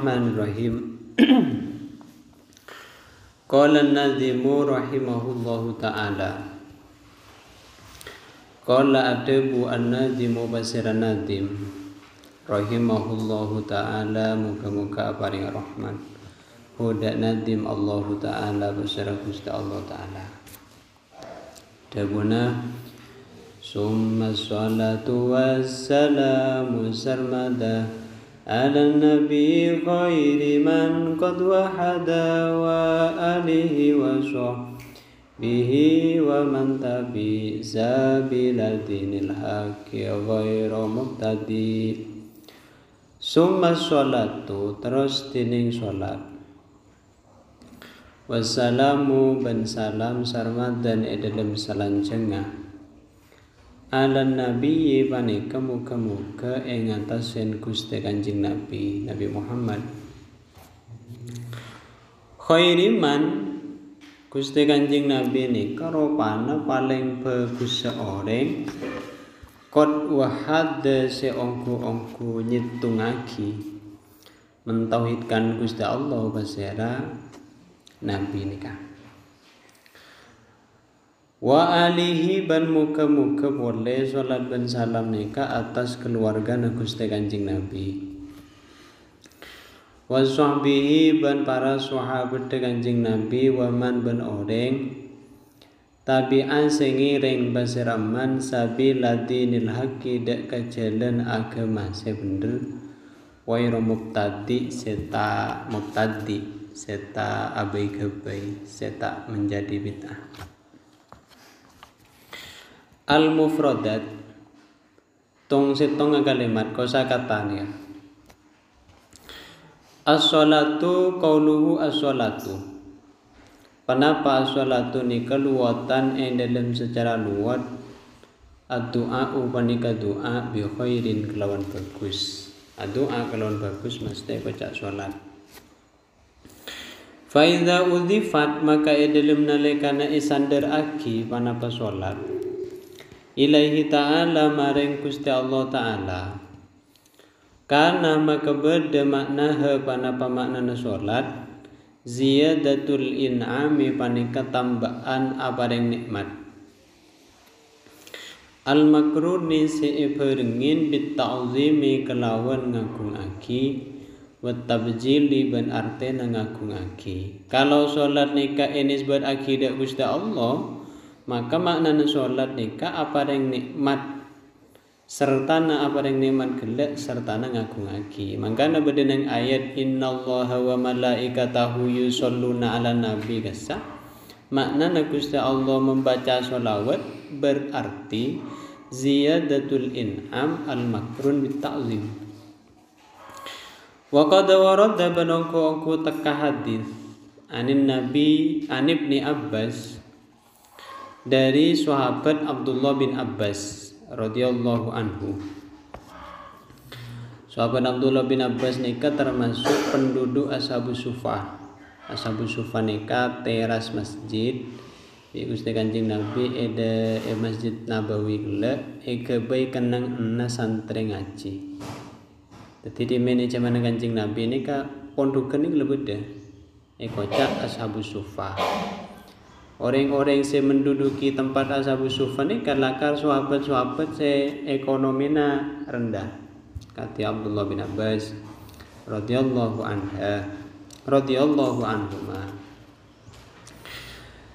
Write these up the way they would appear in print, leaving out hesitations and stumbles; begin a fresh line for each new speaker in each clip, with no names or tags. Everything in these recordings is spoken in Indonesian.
Bismillahirrahmanirrahim. Qala an-nadhimu rahimahullahu ta'ala. Qala adabu an-nadhimu basiran nadim rahimahullahu ta'ala, muga-muga paring rahman huda nadim Allahu ta'ala basara Gusti Allah ta'ala. Dabuna summa sholatu wassalamu sarmada ala nabi khairi man qad wahada wa alihi wa sahbihi wa man tabi sabila dinil haqi ghairu muqtadi. Summa sholatu terus dining sholat, wassalamu ban salam sarmadan edalem salanjengah ala nabi panika muga-muga ing atasen Gusti Kanjeng Nabi Muhammad. Khairiman Gusti Kanjeng Nabi nika rupana paling bagus seorang qad wahada seongku-ongku nyitungake mentauhidkan Gusti Allah basera Nabi nika. Wa alihi ban muka-muka boleh salat dan salam nika atas keluarga Gusti Kanjeng Nabi. Wa sahbihi ban para sahabat Kanjeng Nabi, wa man ban orang tabi'an sing ngiring basiraman sabila dinil haqqi dak kajalan agama sebener wairu muqtadi seta muqtadi seta abai-gabai seta menjadi bid'ah. Al-mufradat tong setong kalimat kosakatanya. As-sholatu qauluhu as-sholatu. Panapa as-sholatu nika luwatan ing dalam secara luwat ad-du'a upanika doa bi khairin kelawan bagus. Doa kelawan bagus mesti baca sholat. Fa idza udhifat maka dalam nalikana isandar aki panapa sholat ilaihi ta'ala maring Gusti Allah ta'ala, kana maka beda maknaha panapa maknana sholat ziyadatul in'ami panika tambahan apareng nikmat al makruni se'ibarengin bit ta'zimi kelawan ngagungake wa tabjili ban artena ngagungake. Kalau sholat nika enisbat akidah Gusti Allah, maka maknana sholat nika apareng nikmat sertana apareng nikmat gelek sertana ngagungake. Mangkana bedeneng ayat innallaha wa malaikatahu yusholluna ala nabi kasa, maknana Gusti Allah membaca sholawat berarti ziyadatul in'am al makrun bit ta'zim. Wa qad warada banongko teka hadis anin nabi anibni Abbas dari sahabat Abdullah bin Abbas radhiyallahu anhu. Sahabat Abdullah bin Abbas nika termasuk penduduk Ashabus Suffah. Ashabus Suffah nika teras masjid di Gusti Kanjeng Nabi eda Masjid Nabawi gele kebai kenang ena santri ngaji. Dadi di manajemen Kanjeng Nabi nika pondokan iki lebeda kocak Ashabus Suffah. Orang-orang yang menduduki tempat Ashabus Suffah ini kalakar sahabat-sahabat ekonominya rendah. Kata Abdullah bin Abbas radhiyallahu anhuma.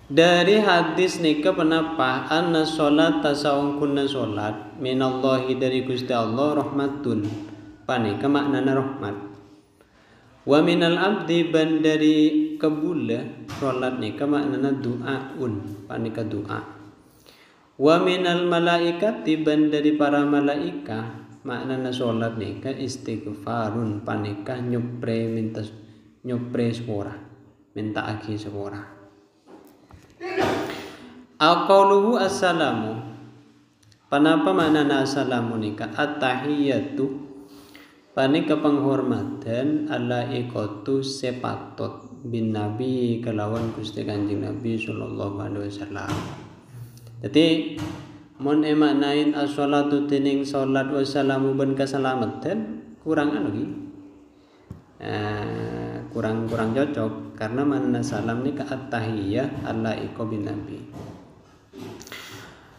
Dari hadis nika penapa anna sholat tasaungkunna sholat minallahi dari Gusti Allah rahmatun panika maknana rahmat. Wa minal abdi ban dari kabula sholat nika maknana du'aun panika doa. Wa minal malaikati ban dari para malaika maknana sholat nika istighfarun panika nyupre sepora minta aki sepora. Aqauluhu assalamu panapa maknana assalamu nika at-tahiyatu panika penghormatan ala ikotu sepatot bin Nabi kelawan Gusti Kanjeng Nabi sallallahu alaihi wasallam. Jadi mun emaknain as-sholatu tining salat wassalamu ben keselamatan kurang anu ki kurang cocok karena makna salam ni at-tahiyyah al-laiqa bin nabi.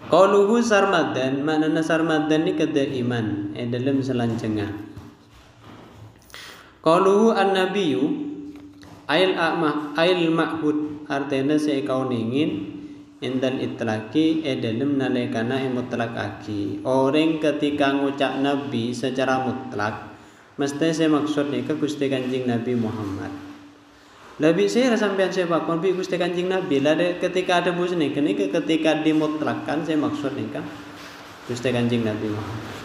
Qauluhu sarmadan, makna sarmadan ni kedaiman dalam selancengan. Qauluhu an-nabiyyu ail ma'hud, artinya seekau ningin indal itlaki dalam nalekana mutlakaki. Orang ketika ngucap nabi secara mutlak mesti saya maksud ni ke Gusti Kanjeng Nabi Muhammad. Lebih saya sampean saya bakon bi Gusti Kanjeng Nabi lah ketika ada bus ni ketika dimutlakkan saya maksud ni kan Gusti Kanjeng Nabi Muhammad.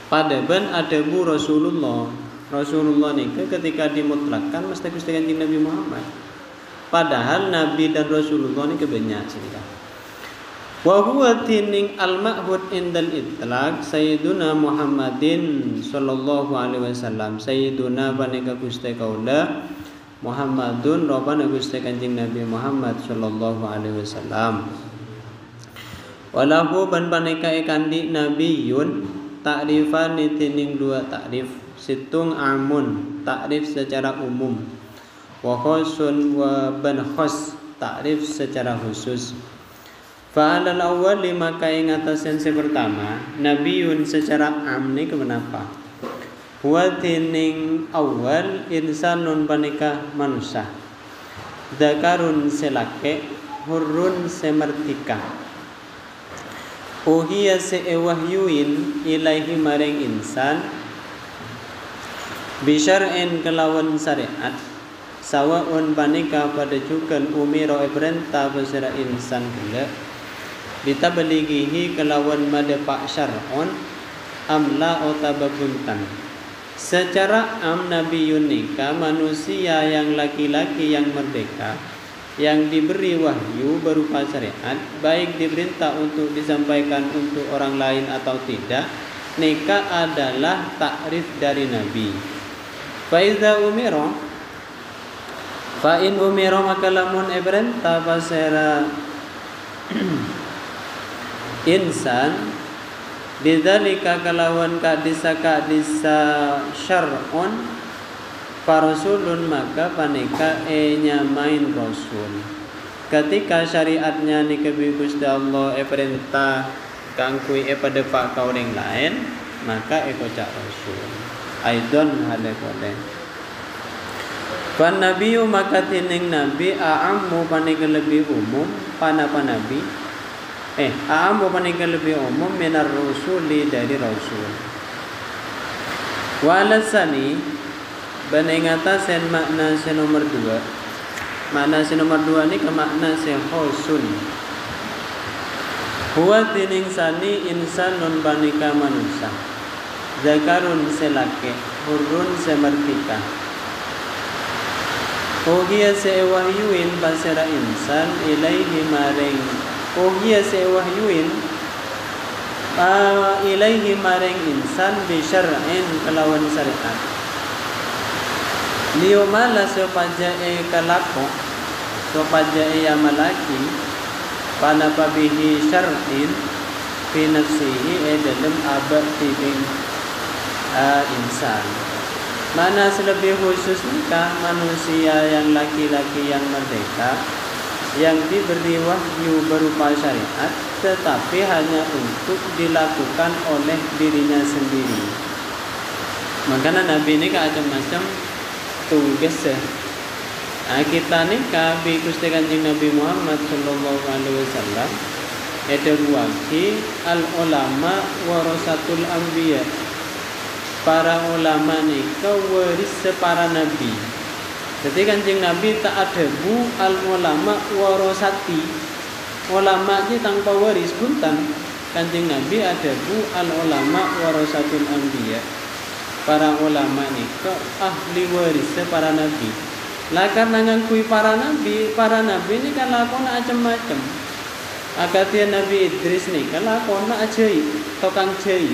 Pada ben ada bu Rasulullah ni ketika dimutlakkan mesti Gusti Kanjeng Nabi Muhammad. Padahal Nabi dan Rasulullah ni kebanyak cerita. Wa huwa tining al-ma'hud indal itlaq Sayyiduna Muhammadin sallallahu alaihi wasallam. Sayyiduna banika Gusti kaula Muhammadun robana Gusti Kanjeng Nabi Muhammad sallallahu alaihi wasallam. Walahu ban banika kandi nabiyun ta'rifan tining dua ta'rif situng amun ta'rif secara umum wa khusun wa ban khas ta'rif secara khusus. Fa'alal awal lima ing atas sense pertama nabiyun secara am ni kenapa? Wa tining awal insanun panika manusia. Dzakarun selake hurrun semertika. Uhiya sewahyuin ilaihi maring insan bisyar'in kelawan syariat sawaun panika pada cukan umiro perintah besara insan gila ditabelighihi kelawan madepak syar'un amla otababuntan. Secara am Nabi Yunika manusia yang laki-laki yang merdeka yang diberi wahyu berupa syariat baik diperintah untuk disampaikan untuk orang lain atau tidak, nikah adalah takrif dari Nabi. Fa in umiro maka lamun perintah pasera insan bidzalika kalawan kadisa syar'un farasulun maka panika nyamain rasul. Ketika syariatnya ni kebi Gusti Allah perintah kangkui pada pak kau yang lain maka kocak rasul. Aidon hale kode. Pan nabiyu maka tining nabi a'ammu panika lebih umum panapa nabi a'ammu panika lebih umum minar rusuli dari rasul. Walasani benengata sen makna sen nomor 2. Makna sen nomor 2 ni ke makna sen khusun. Huwa tining sani insanun panika manusia. Zakarun selake hurun semertika. Ohiya sewahyuin pasera insan ilaihi maring ohiya sewahyuin ilaihi maring insan bisyar'in kelawan syariat. Liyumala sopajae kalako sopajae yamalaki panapabihi syar'in fi nafsihi dalam abad tibing insan. Mana selebih khusus nikah manusia yang laki-laki yang merdeka yang diberi wahyu berupa syariat tetapi hanya untuk dilakukan oleh dirinya sendiri. Makanya Nabi ini macam-macam tugas. Kita nikah bi Gusti Kanjeng Nabi Muhammad sallallahu alaihi wasallam ada waki al ulama warasatul anbiya. Para ulama ni waris para nabi. Jadi Kanjeng Nabi tak ada bu al ulama warasati. Ulama ni tanpa waris buntan. Kanjeng Nabi ada bu al ulama warasatul anbiya. Para ulama ni ahli waris para nabi. Lah karena ngakui para nabi ni kan lakon macam-macam. Akatian Nabi Idris ni kan lakon ajai, tukang jai.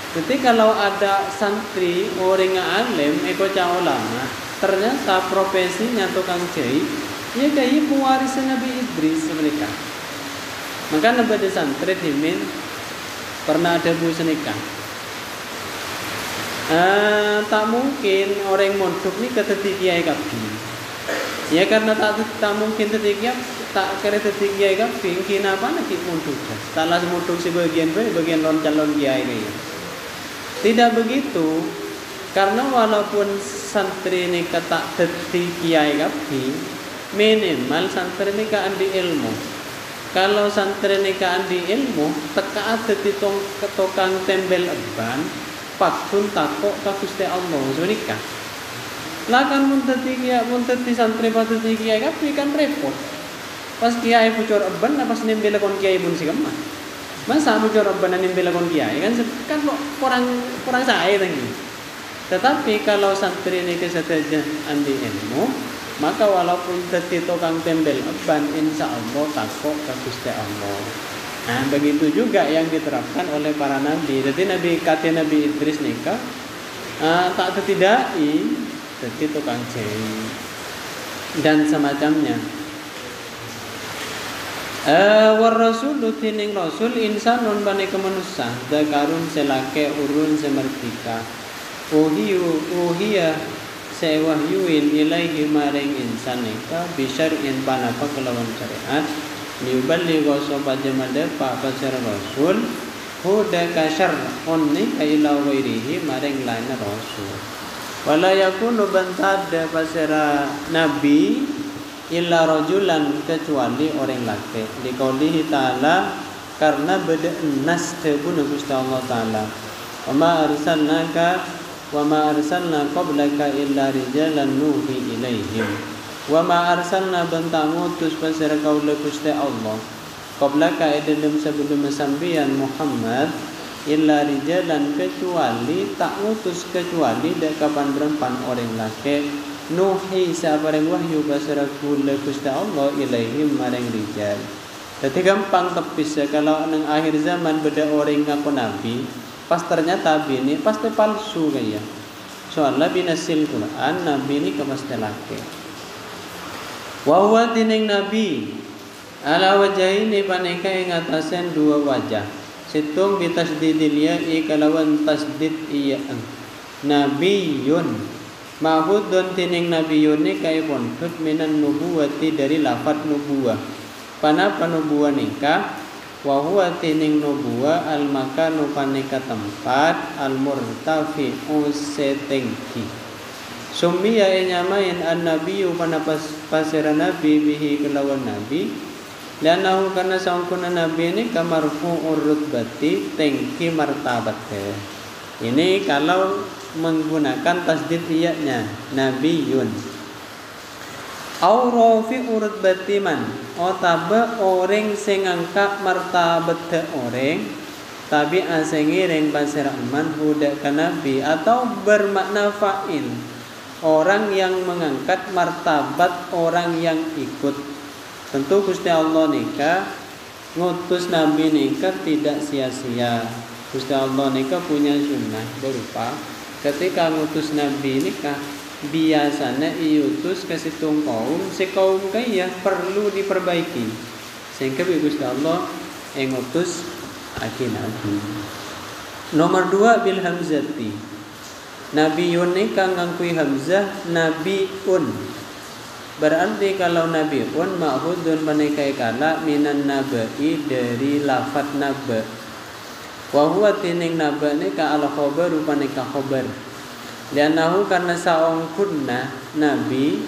Jadi kalau ada santri orang alim ekocah ulama, ternyata profesinya tukang jahit, ya kayak pewaris Nabi Idris mereka. Maka Nabi santri dimin pernah ada bu senikah. Tak mungkin orang mondok ni kata kiai kabeh. Ya karena tak mungkin ketika tak kira kiai kabeh, kenapa nak mondok? Salah mondok sebagian bagian calon kiai ni. Tidak begitu. Karena walaupun santri ni kata kiai kabeh, minimal santri ni ka andi ilmu. Kalau santri ni ka andi ilmu, teka dadi tukang tembel eban, patun takok ka Gusti Allah menika. Lah kan mun dadi santri patut kiai kabeh kan repot. Pas kiai bocor eban pas nembel kon kiai pun sikemah. Masa bocor eban nembel kon kiai kan kurang sae tadi. Tetapi kalau santri ini kesedaran andi ilmu, maka walaupun dadi tukang tembel eban, insya Allah takok ke Gusti Allah. Nah, begitu juga yang diterapkan oleh para nabi. Jadi Nabi Idris nikah tak tertidai, jadi tukang jahit dan semacamnya. War rasulu tining rasul insanun bani kemanusia, dakarun selake urun semertika. Uhiya sewahyuin ilaihi maring insan nika bisyar'in panapa kelawan syariat liuballigha sapa jamade pa pasar rasul huda kasyar onni ila wairihi maring lain rasul wala yakunu bantada pasara nabi illa rajulan kecuali orang laki liqaulihi ta'ala karena beda nas tebuna Gusti Allah taala wa ma arsalna qablaka illa rijalan nuhi ilaihim wa ma arsalna bantang utus pasara kaula Gusti Allah qablaka edem sebelum sampeyan Muhammad illa rijalan kecuali tak utus kecuali dak kapan rempan orang laki nuhi sabareng wahyu pasara kaula Gusti Allah ilaihim maring rijal. Jadi gampang tepis kalau nang akhir zaman beda orang ngaku nabi pas ternyata bini pasti palsu kaya. Soalnya binasil Quran nabi ini pasti laki. Wa huwa tining nabi ala wajhaini paneka ing atasen dua wajah. Situng bitasdidil ya'i kalawan tasdid iya. Nabiyun mahudun tining nabiyun ni kaya bontot minan nubuwati dari lafad nubuwah. Panapa nubuwah nikah? Wa huwa tining nubuwa al makanu paneka tempat al murtafi'u setinggi. Summiya nyamain an nabiyyu panapas pasira nabi bihi kelawan nabi. Lanahu kana saungkuna nabi ini kamarfu'ur rutbati tinggi martabat. Ini kalau menggunakan tasdid iyanya nabiyun. Au rafi'ur rutbati man otaba orang sing angkat martabat orang tapi asengiring pasir aman huda kanabi atau bermakna fa'il orang yang mengangkat martabat orang yang ikut. Tentu Gusti Allah nikah ngutus nabi nikah tidak sia-sia. Gusti Allah nikah punya sunnah berupa ketika ngutus nabi nikah biasanya iutus ke situng kaum, si kaum kaya perlu diperbaiki. Sehingga Gusti Allah ngutus aki nabi. Nomor 2 bil hamzati. Nabiyun ni kang ngangkui hamzah nabiun. Berarti kalau nabiun ma'hudun panekai kala minan nabai dari lafad naba. Wa huwa tining naba ni ka al khabar paneka khabar. Lianahu karena saongkunna nabi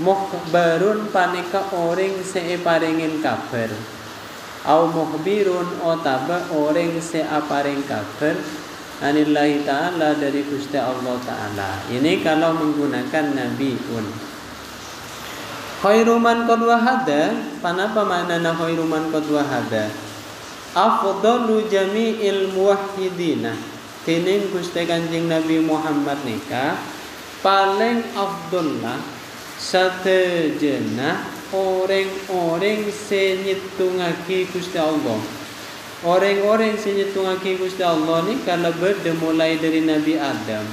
mukhbarun panika orang separingin kabar au mukhbirun otaba orang seaparing kabar anillahi ta'ala dari Gusti Allah ta'ala. Ini kalau menggunakan nabiun. Khairuman qad wahada, panapa maknana khairuman qad wahada? Afdalu jami'il muwahhidina. Tining Gusti Kanjeng Nabi Muhammad nikah paling afdollah satejena orang-orang senyitungaki Gusti Allah. Orang-orang senyitungaki Gusti Allah ni kalau mulai dari Nabi Adam.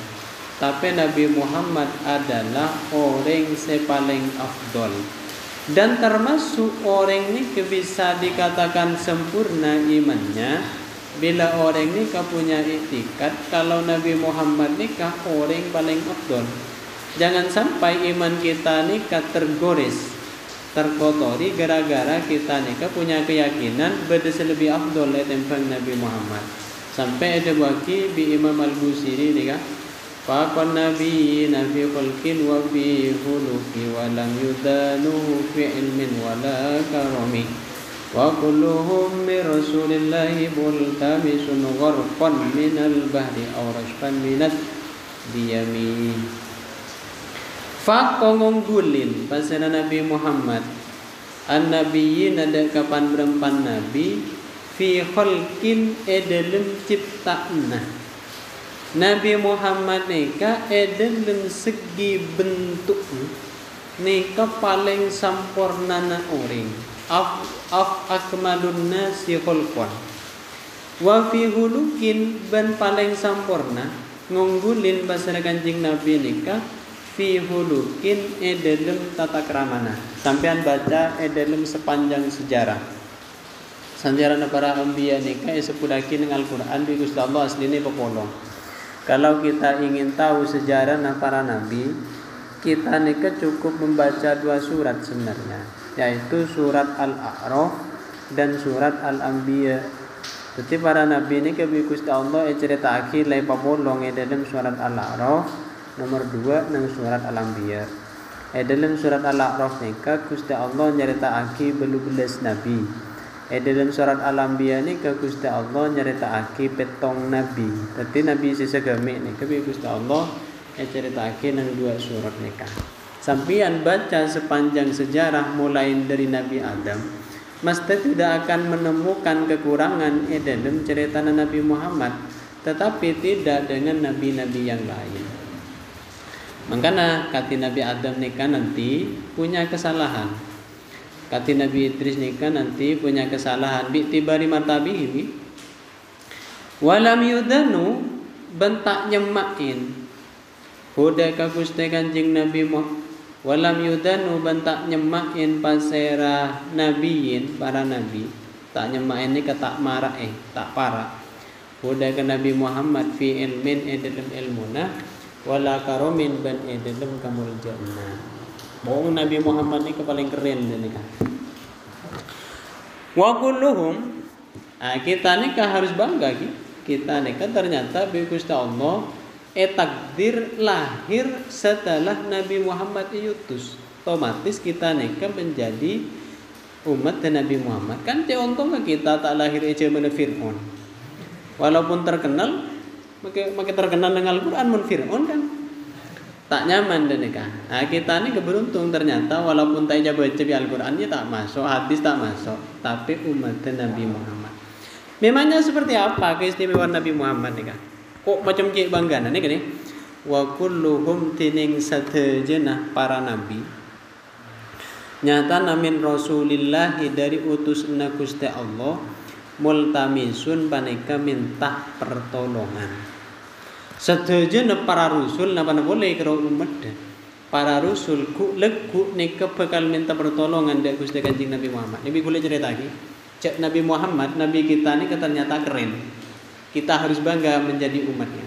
Tapi Nabi Muhammad adalah orang sepaling afdol. Dan termasuk orang ni bisa dikatakan sempurna imannya Bila orang nikah punya iktikad kalau Nabi Muhammad nikah orang paling afdol. Jangan sampai iman kita nikah tergores, terkotori gara-gara kita nikah punya keyakinan berdasar lebih afdol tentang Nabi Muhammad. Sampai ada bagi bi Imam Al-Busiri nikah faqan nabiyina fi khalqin wa fi khuluqi wa lam yudanu fi ilmin wa la karami wa kulluhum min rasulillahi multamisun gharqan minal bahri aw rashfan minat diyami. Faqong gulin pasana Nabi Muhammad an-nabiyyin ada kapan berempan nabi fi khalqin dalam ciptaanna. Nabi Muhammad nika dalam segi bentuk nika paling sempurna na orang akmalun nasi khalqan wa fi hulukin ban paling sempurna ngunggulin pasana Kanjeng Nabi nika fi hulukin dalam tata keramana. Sampean baca dalam sepanjang sejarah para anbiya nikah sepudaki dengan Al-Quran di Gusti Allah asline pepolong. Kalau kita ingin tahu sejarah para nabi, kita nikah cukup membaca 2 surat sebenarnya, yaitu surat Al-A'raf dan surat Al-Anbiya. Jadi para nabi ini ke Gusti Allah cerita akhir lai pepolong dalam surat Al-A'raf nomor 2 nang surat Al-Anbiya. Dalam surat Al-A'raf nika Gusti Allah nyaritaake 12 nabi. Dalam surat Al-Anbiya nika Gusti Allah nyaritaake 7 nabi. Dadi nabi sesegame nika Gusti Allah nyaritaake nang 2 surat nika. Sampeyan baca sepanjang sejarah mulai dari Nabi Adam, mesti tidak akan menemukan kekurangan dalam cerita Nabi Muhammad, tetapi tidak dengan nabi-nabi yang lain. Makanya kata Nabi Adam nikah nanti punya kesalahan. Kata Nabi Idris nikah nanti punya kesalahan. Bi'tibari martabihi. Walam yudanu bentak nyemakin. Huda ka Gusti Kanjeng Nabi Muhammad. Walam yudanu bentak nyemakin pasera nabiyin para nabi. Tak nyemakin ni tak marah tak parah. Huda ka Nabi Muhammad fi ilmin dalam ilmuna. Wala karomin ban dalam kamul jannah. Bohong Nabi Muhammad ni paling keren ni kan. Wa kulluhum kita ni harus bangga kita ni ternyata bi Gusti Allah takdir lahir setelah Nabi Muhammad diutus. Otomatis kita ni menjadi umat Nabi Muhammad. Kan contoh kita tak lahir zaman Fir'aun. Walaupun terkenal Maka terkenal dengan Al-Quran mun Fir'aun kan tak nyaman dan nikah. Kita ni keberuntung ternyata walaupun tak baca Al-Quran dia tak masuk, hadis tak masuk, tapi umat Nabi Muhammad. Memangnya seperti apa keistimewaan Nabi Muhammad nikah? Kok macam cek bangga nih kan? Wa kulluhum tining satejana para nabi. Nyata namin Rasulillah dari utusna Gusti Allah multamisun paneka minta pertolongan. Sedaya para rasul napa boleh karo umat para rasul ku leku nika bakal minta pertolongan dari Gusti Kanjeng Nabi Muhammad. Nabi boleh cerita lagi. Cak Nabi Muhammad, nabi kita ni ternyata keren. Kita harus bangga menjadi umatnya.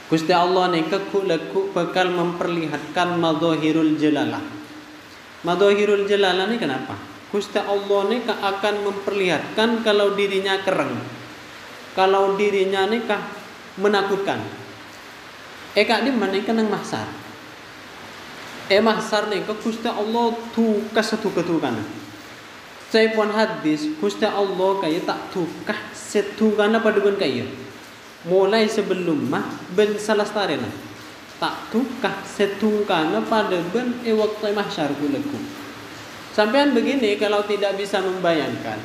Gusti Allah nika ku leku bakal memperlihatkan madhahirul jalalah. Madhahirul jalalah ni kenapa? Gusti Allah ni akan memperlihatkan kalau dirinya keren, kalau dirinya ni menakutkan. Kak di mana ikan yang mahsar? Mahsar ni Gusti Allah tu kesetukan. Saya pun hadis Gusti Allah kaya tak tukah setukan apa dengan kaya. Mulai sebelum ben salastarena tak tukah setukan pada ben waktu mahsyar kulaku. Sampean begini kalau tidak bisa membayangkan.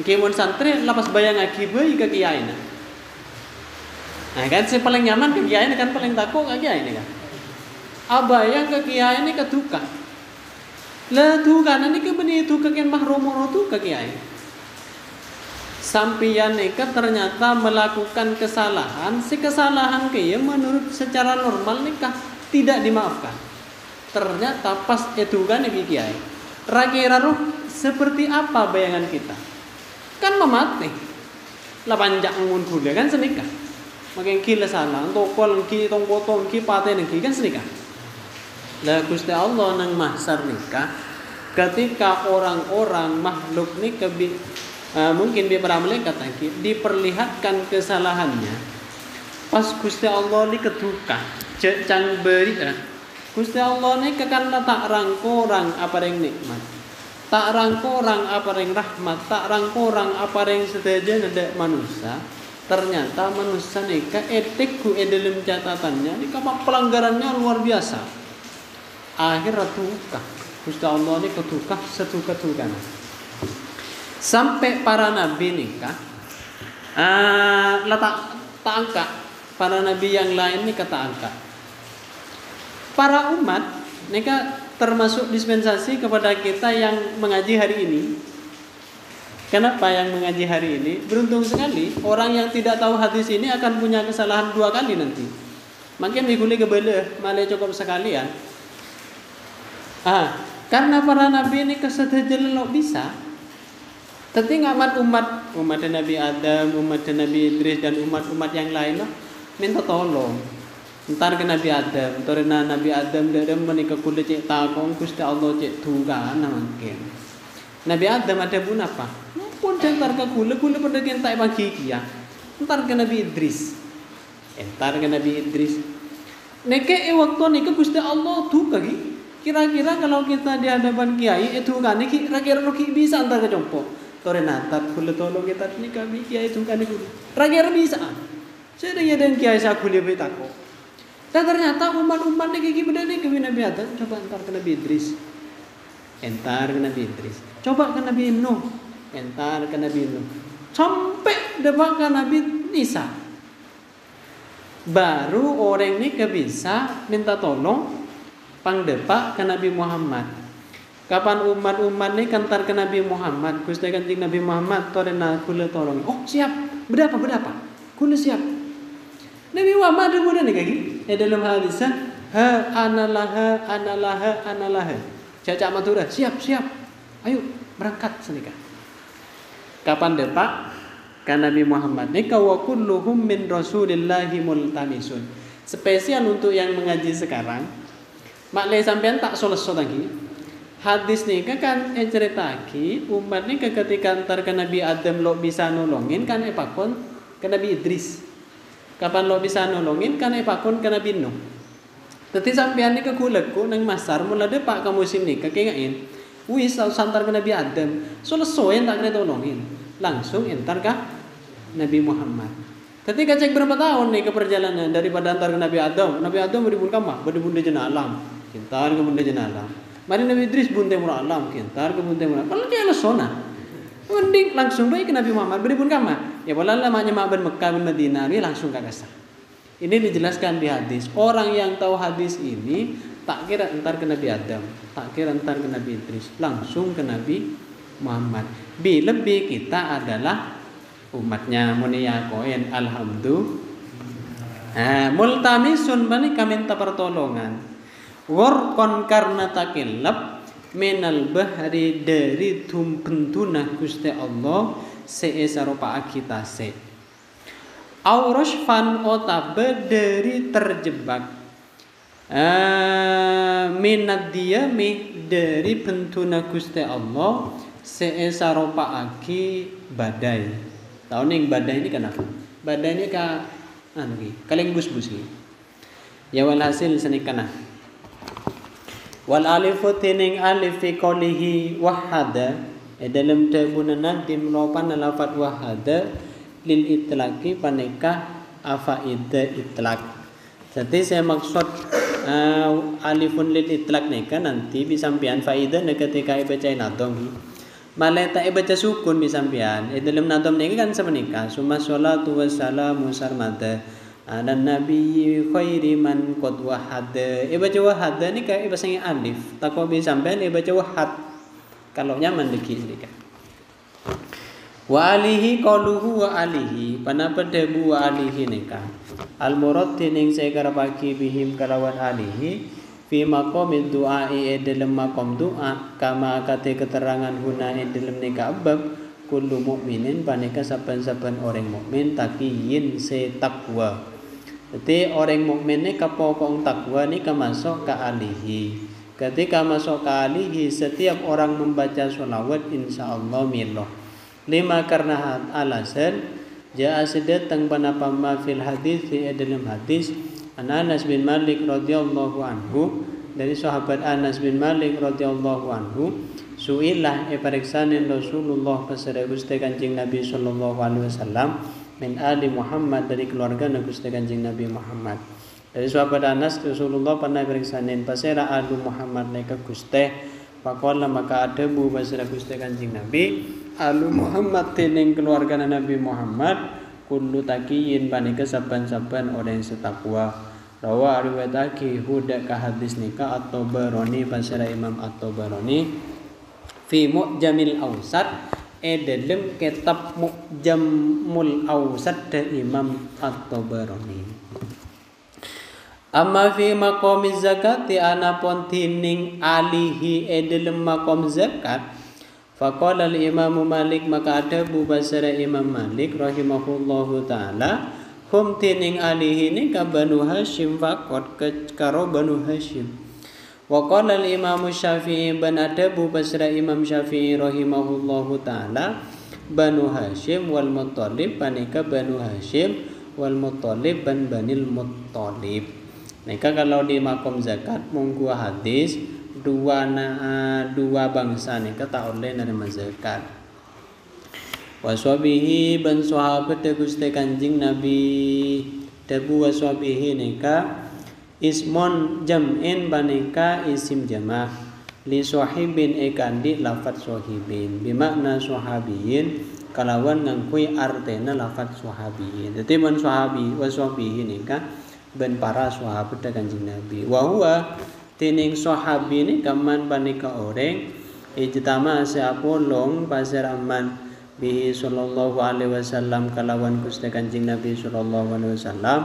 Kimun santri lapas bayang akibai ke kiai na. Nah kan si paling nyaman ke kiai kan paling takut ke kiai ni kan. Abayang ke kiai ni ke tukah. Lah tukah ni ke beni tukah kan mahrum tu ke kiai. Sampian nikah ternyata melakukan kesalahan, si kesalahan kaya menurut secara normal nikah tidak dimaafkan. Ternyata pas itu kan ibu kiai, rakyat seperti apa bayangan kita? Kan memati. lah panjang mun kula kan senikah. Makin kila salah, tokol ki tong potong ki paten ki kan senikah. Lah Gusti Allah nang mahsyar nikah ketika orang-orang makhluk ni mungkin dia para malaikat lagi diperlihatkan kesalahannya. Pas Gusti Allah ni ketukah cang beri Gusti Allah ni kekan tak rangkorang apa yang nikmat. Tak rangkorang apa yang rahmat, tak rangkorang apa yang sedaja ada manusia. Ternyata manusia nikah etikku dalam catatannya nikah pelanggarannya luar biasa. Akhirnya tukah Gusti Allah ini ketukah setukah-tukah. Sampai para nabi nikah tak angkat. Para nabi yang lain nikah tak angkat. Para umat nikah termasuk dispensasi kepada kita yang mengaji hari ini. Kenapa yang mengaji hari ini? Beruntung sekali orang yang tidak tahu hadis ini akan punya kesalahan 2 kali nanti. Makin diguli gebele malah cukup sekalian. Karena para nabi ini kesedaran lo bisa. Tapi umat Nabi Adam, umat Nabi Idris dan umat-umat yang lain lah minta tolong. Entar ke Nabi Adam, torena Nabi Adam dadam menika kula cek takong Gusti Allah cek tunggan mangken. Nabi Adam ada pun apa? Pun entar ke kula pada kentai pagi kia. Entar ke Nabi Idris. Neke waktu neke Gusti Allah tuh kaki. Kira-kira kalau kita di hadapan kiai itu kan kira-kira bisa antar ke jompo. Torena tar kula tolong kita ni kami kiai itu kan kira-kira bisa. Saya dan kiai saya kula betako. Dan ternyata umat-umat ni kiki benda ni ke Nabi Adam, coba entar ke Nabi Idris. Coba ke Nabi Nuh. Entar ke Nabi Nuh. Sampai depan ke Nabi Isa. Baru orang ni bisa minta tolong pangdepak ke Nabi Muhammad. Kapan umat-umat ni kantar ke Nabi Muhammad, Gusti Kanjeng Nabi Muhammad torena kula tolong. Oh, siap. Berapa? Kula siap. Nabi Muhammad ada muda ni kaki. Dalam hadis analaha. Cacak matura, siap. Ayo berangkat senikah. Kapan depak kan Nabi Muhammad nikah wa kulluhum min Rasulillahi multamisun. Spesial untuk yang mengaji sekarang. Maklai sampean tak selesai lagi. Hadis ni kan cerita lagi umat ni ketika antar ke Nabi Adam lo bisa nolongin kan pakon ke Nabi Idris. Kapan lo bisa nolongin kan pakon ke Nabi Nuh. Tetapi sampean ni ke kulekku nang masar mula depak ke musim ni kekengain. Wis santar ke Nabi Adam. Selesai tak kena tolongin. Langsung entar ke Nabi Muhammad. Ketika cek berapa tahun nih ke perjalanan daripada antar ke Nabi Adam berdibun kamah, berdibun di jenah alam. Kintar ke bunda jenah alam. Mari Nabi Idris bunte murah alam, kintar ke bunte murah. Kalau dia lesona. Mending langsung baik ke Nabi Muhammad berdibun kamah. Ya wala lamanya Ma'ban Mekah bin Madinah ini langsung ke kasar. Ini dijelaskan di hadis. Orang yang tahu hadis ini tak kira entar ke Nabi Adam, tak kira entar ke Nabi Idris, langsung ke Nabi Muhammad. Lebih kita adalah umatnya munia koen alhamdulillah. Multamisun bani kami minta pertolongan. Warkon karena takilab minal bahri dari tumpentuna Gusti Allah seesaropa kita se. Aurashfan otabe dari terjebak. Minad diyami dari pentuna Gusti Allah seesaropa aki badai. Tahu nih badai ini kenapa? Badai ini kaleng bus-bus ni. Ya walhasil senikana. Wal alifu tining alif fi qawlihi wahada dalam tabunan nadim lopan lafaz wahada lil itlaqi paneka afaida itlaq. Jadi saya maksud alifun lil itlaq neka nanti bisampian faida ketika baca nadom. Maleta baca sukun bisampian. Dalam nadom neka kan semenika summa sholatu wassalamu sarmada dan Nabi khairi man qad wahada. Baca wahada ni kayak bahasa alif. Takwa bisampian baca wahad. Kalau nyaman dikit sedikit. Wa alihi qaluhu wa alihi panapa debu wa alihi neka. Al murad tining saya karapaki bihim kalawan alihi fi maqamid du'a dalam maqam doa kama kate keterangan guna dalam neka bab kullu mukminin paneka saben-saben orang mukmin taqiyin se takwa. Jadi orang mukmin ni kapokong takwa ni masuk ke alihi. Ketika masuk ke alihi, setiap orang membaca sholawat insyaallah miloh. Lima karena alasan jaa datang panapa ma fil hadis di dalam hadis Anas bin Malik radhiyallahu anhu, dari sahabat Anas bin Malik radhiyallahu anhu, suilah pariksanen Rasulullah pasara Gusti Kanjeng Nabi sallallahu alaihi wasallam min ali Muhammad, dari keluarga Gusti Kanjeng Nabi Muhammad. Dari sahabat Anas, Rasulullah pernah pariksanen pasara ali Muhammad neka Gusti, faqala maka adabu pasara Gusti Kanjeng Nabi ali Muhammad tening keluarga Nabi Muhammad kullu taqiyin paneka saban-saban orang setakwa. Rawa riwayatake huda ka hadis nika At-Tabarani pasara Imam At-Tabarani fi Mu'jamil Awsat dalam kitab Mu'jamul Awsat dari Imam At-Tabarani. Amma fi maqamiz zakati anapun tining alihi dalam maqam zakat, faqala al-Imam Malik maka ada basara Imam Malik rahimahullahu taala, hum tining alihi ni ka Banu Hashim faqat karo Banu Hashim. Wa qala al-Imam Syafi'i ban adabu basra Imam Syafi'i rahimahullahu taala Banu Hashim wal Muttalib panika Banu Hashim wal Muttalib ban Banil Muttalib. Nika kalau di makom zakat munggu hadis dua bangsa nika tak oleh nerima zakat. Waswabihi ban sahabat Gusti Kanjeng Nabi dabu waswabihi nika ismon jam'in baneka isim jama' li sahibin ekandi lafat sahibin bimakna sahabiyin kalawan ngangkui artena lafat sahabiyin. Dadi man sahabi waswabihi nika ben para sahabat Kanjeng Nabi wa huwa tining sahabi ni kaman baneka orang ijtama seapolong pasar aman bihi sallallahu alaihi wasallam kalawan Gusti Kanjeng Nabi sallallahu alaihi wasallam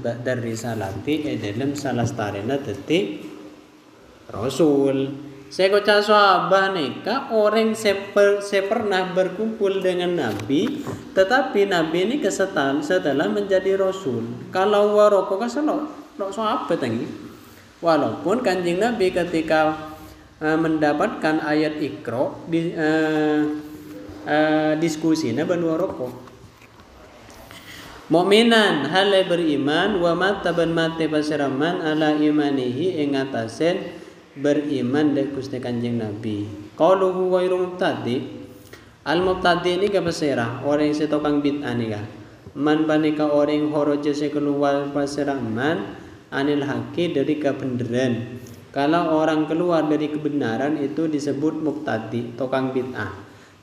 ba'da risalati dalam salastarena dadi rasul. Sekoca sahabat nika orang pernah berkumpul dengan Nabi, tetapi Nabi ini setelah menjadi rasul. Kalau waroko kasalo sahabat ini, walaupun Kanjeng Nabi ketika mendapatkan ayat Iqra diskusinya Banu Rokok. Mukminan halai beriman wa mata ban mate pasiraman ala imanihi ing atasen beriman de Gusti Kanjeng Nabi. Qauluhu ghairu mubtadi. Al mubtadi ini ka pasira orang setokang bid'ah nika. Man panika orang horoje se keluar pasiraman anil haqi dari kebenaran. Kalau orang keluar dari kebenaran itu disebut mubtadi, tokang bid'ah.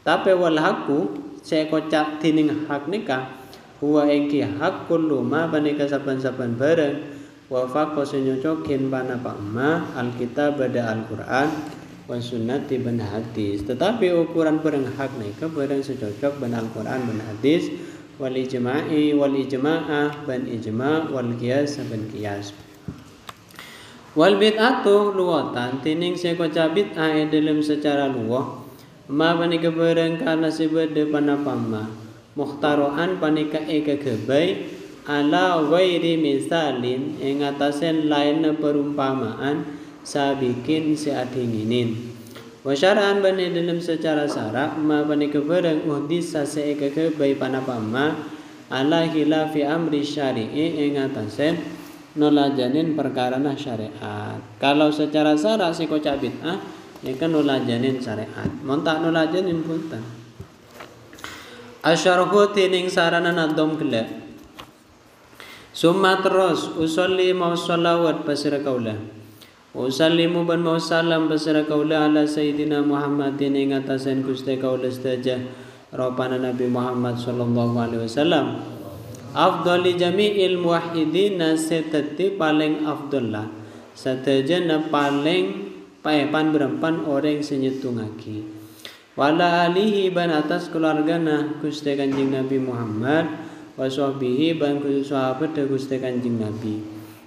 Tapi wal haqqu sekocak tining hak nika huwa engki hak kullu ma banika saban-saban bareng wa faqa sunyocokin panapa ma alkitab pada Al-Qur'an wa sunnati ban hadis. Tetapi ukuran bareng hak nika bareng secocok ban Al-Qur'an ban hadis wal ijma'i wal ijma'ah ban ijma' wal qiyas ban qiyas. Wal bid'atu luwatan tining sekocak bid'ah dalam secara luwah ma panika bareng kana sebede panapama mukhtaroan panika eka kebai ala wairi misalin ing atasen lain perumpamaan sabikin seadinginin wa syara'an bane dalam secara syarak ma panika bareng uhdisa se eka kebai panapama ala khilafi amri syari'i ing atasen nolajanin perkara syariat. Kalau secara syarak sikoca bid'ah nika nolajanin syariat, montak nolajanin punten. Asyarhu tining sarana nadom kela. Summa terus usolli mau salawat pasira kaula. Usallimu ban mau salam pasira kaula ala sayyidina Muhammadin ing atasen Gusti kaula sedaya ropana Nabi Muhammad sallallahu alaihi wasallam. Afdali jami'il muwahhidin setati paling afdallah. Sadajana paling paepan berempan orang senyetungaki wala alihi ban atas keluargana Gusti Kanjeng Nabi Muhammad wa sahbihi ban sahabat Gusti Kanjeng Nabi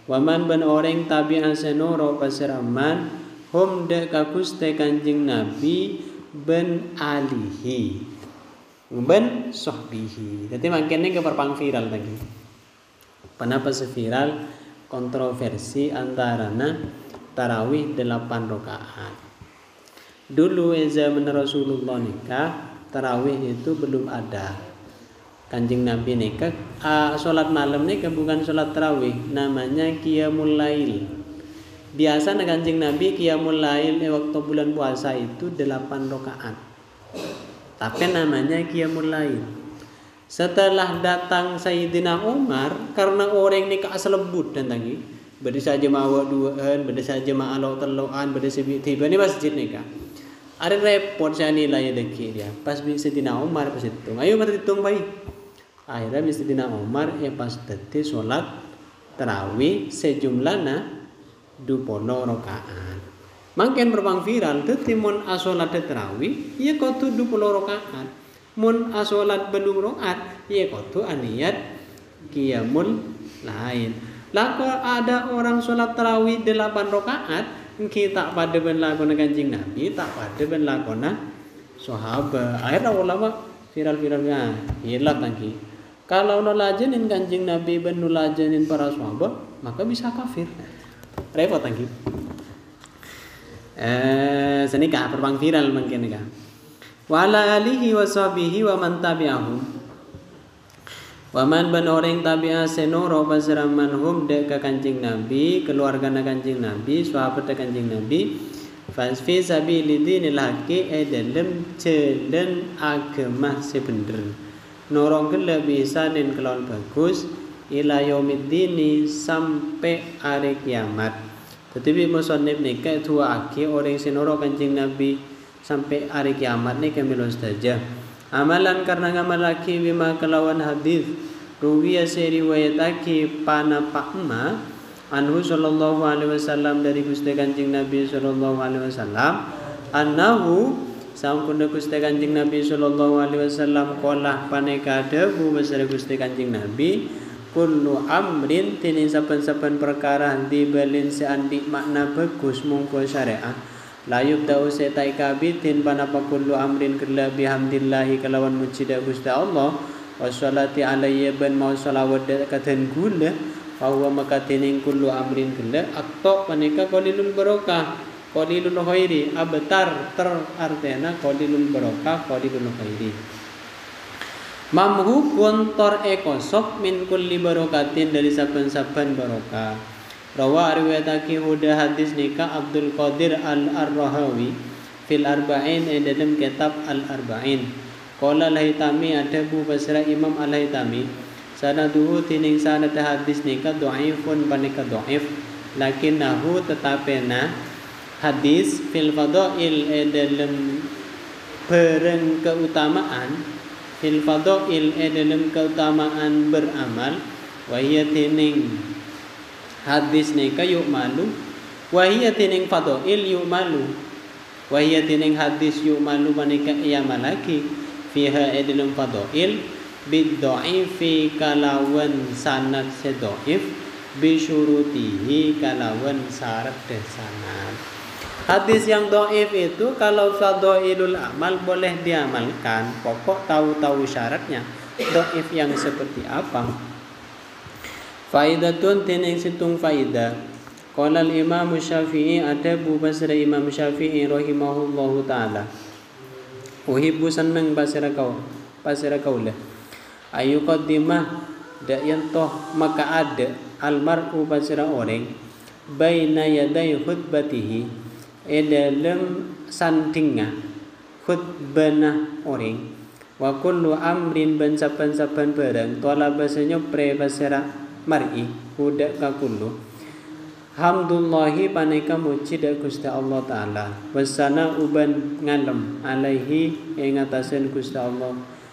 waman ban orang tabi'an senoro pasiraman hum de ka Gusti Kanjeng Nabi ban alihi ben sahbihi. Jadi makanya ke perpang viral lagi. Kenapa seviral? Kontroversi antarana tarawih 8 rakaat. Dulu zaman Rasulullah nikah, tarawih itu belum ada. Kanjeng Nabi nikah, sholat malam nikah bukan sholat tarawih, namanya qiyamul lail. Biasa Kanjeng Nabi qiyamul lail waktu bulan puasa itu 8 rakaat. Tapi namanya qiyamul lail. Setelah datang Sayyidina Umar, karena orang nikah selebut dan tangi, beda saja mawa duaan, beda saja ma'alau teloan, beda tiba ini masjid nikah. Ada repot saya nilai deki dia. Pas Sayyidina Umar pas hitung, ayo berhitung baik. Akhirnya Sayyidina Umar pas tadi sholat tarawih sejumlahnya 20 rakaat. Makin berbang viral, tadi mun asolat tarawih, ia kotu 20 rakaat. Mun asolat belum rokat, ya kotu aniyat qiyamul lain. Lah kalau ada orang sholat tarawih 8 rakaat, kita pada berlakona Kanjeng Nabi, tak pada berlakona sahabat. Akhirnya ulama viral-viralnya hilang lagi. Kalau nolajenin Kanjeng Nabi ben nolajenin para sahabat, maka bisa kafir. Repot lagi. Senikah perbang viral mungkin nikah. Wa ala alihi wa sahbihi wa man tabi'ahum. Wa man ban orang tabi'ah senoro pasraman hum dek ka Kanjeng Nabi, keluarga Kanjeng Nabi, sahabat Kanjeng Nabi, fasfi sabili dinil haqi dalam jalan agama sebener. Norong lebih sanin kelawan bagus ila yaumiddini sampai hari kiamat. Tetapi musannif nikah tua aki orang senoro Kanjeng Nabi sampai hari kiamat ni kami saja. Amalan karena ngamalaki bima kelawan hadis ruwiya seriwayataki pana pakma anhu sallallahu alaihi wasallam dari Gusti Kanjeng Nabi sallallahu alaihi wasallam annahu sampun Gusti Kanjeng Nabi sallallahu alaihi wasallam qala paneka debu besar Gusti Kanjeng Nabi kullu amrin tini saben-saben perkara dibelin seandi makna bagus mongko syariat layub da'u setai kabitin panapa kullu amrin kella bihamdillahi kalawan mucida Gusti Allah wassalati alayya ban mau salawat katan gula bahwa maka tining kullu amrin kella akto panika qalilul barokah qalilul khairi abtar artena qalilul barokah qalilul khairi mamhu kontor ekosok min kulli barokatin dari saben-saben barokah. Rawa riwayatake huda hadis nikah Abdul Qadir Al-Arrahawi fil Arba'in dalam kitab Al-Arba'in. Qala Al-Haytami ada Bu Basra Imam Al-Haytami sanaduhu tining sanad hadis nikah dhaifun panika dhaif lakinnahu tetapena hadis fil fadail dalam bareng keutamaan fil fadail dalam keutamaan beramal wa hiya tining hadis nika yuk malu wahia tining fadail yuk malu wahia tining hadis yuk malu manika iya malaki fiha dalam fadail bidha'ifi kalawan sanad sedhaif bi syurutihi kalawan syarat sanad. Hadis yang dhaif itu kalau fadailul amal boleh diamalkan, pokok tahu-tahu syaratnya. Dhaif yang seperti apa? Faidatun tining situng faidah. Qala al-Imam Syafi'i ada Bu Basra Imam Syafi'i rahimahullahu taala. Uhibbu seneng basira kau lah. Ayu qaddimah da yantoh maka ada almar'u basira orang baina yaday khutbatihi dalam sandinga khutbana orang wa kullu amrin ban saban-saban barang tola basanya pre basira mar'i huda ka kullu hamdulillahi paneka muji da Gusti Allah taala wasana uban ngalem alaihi ing atasen Gusti Allah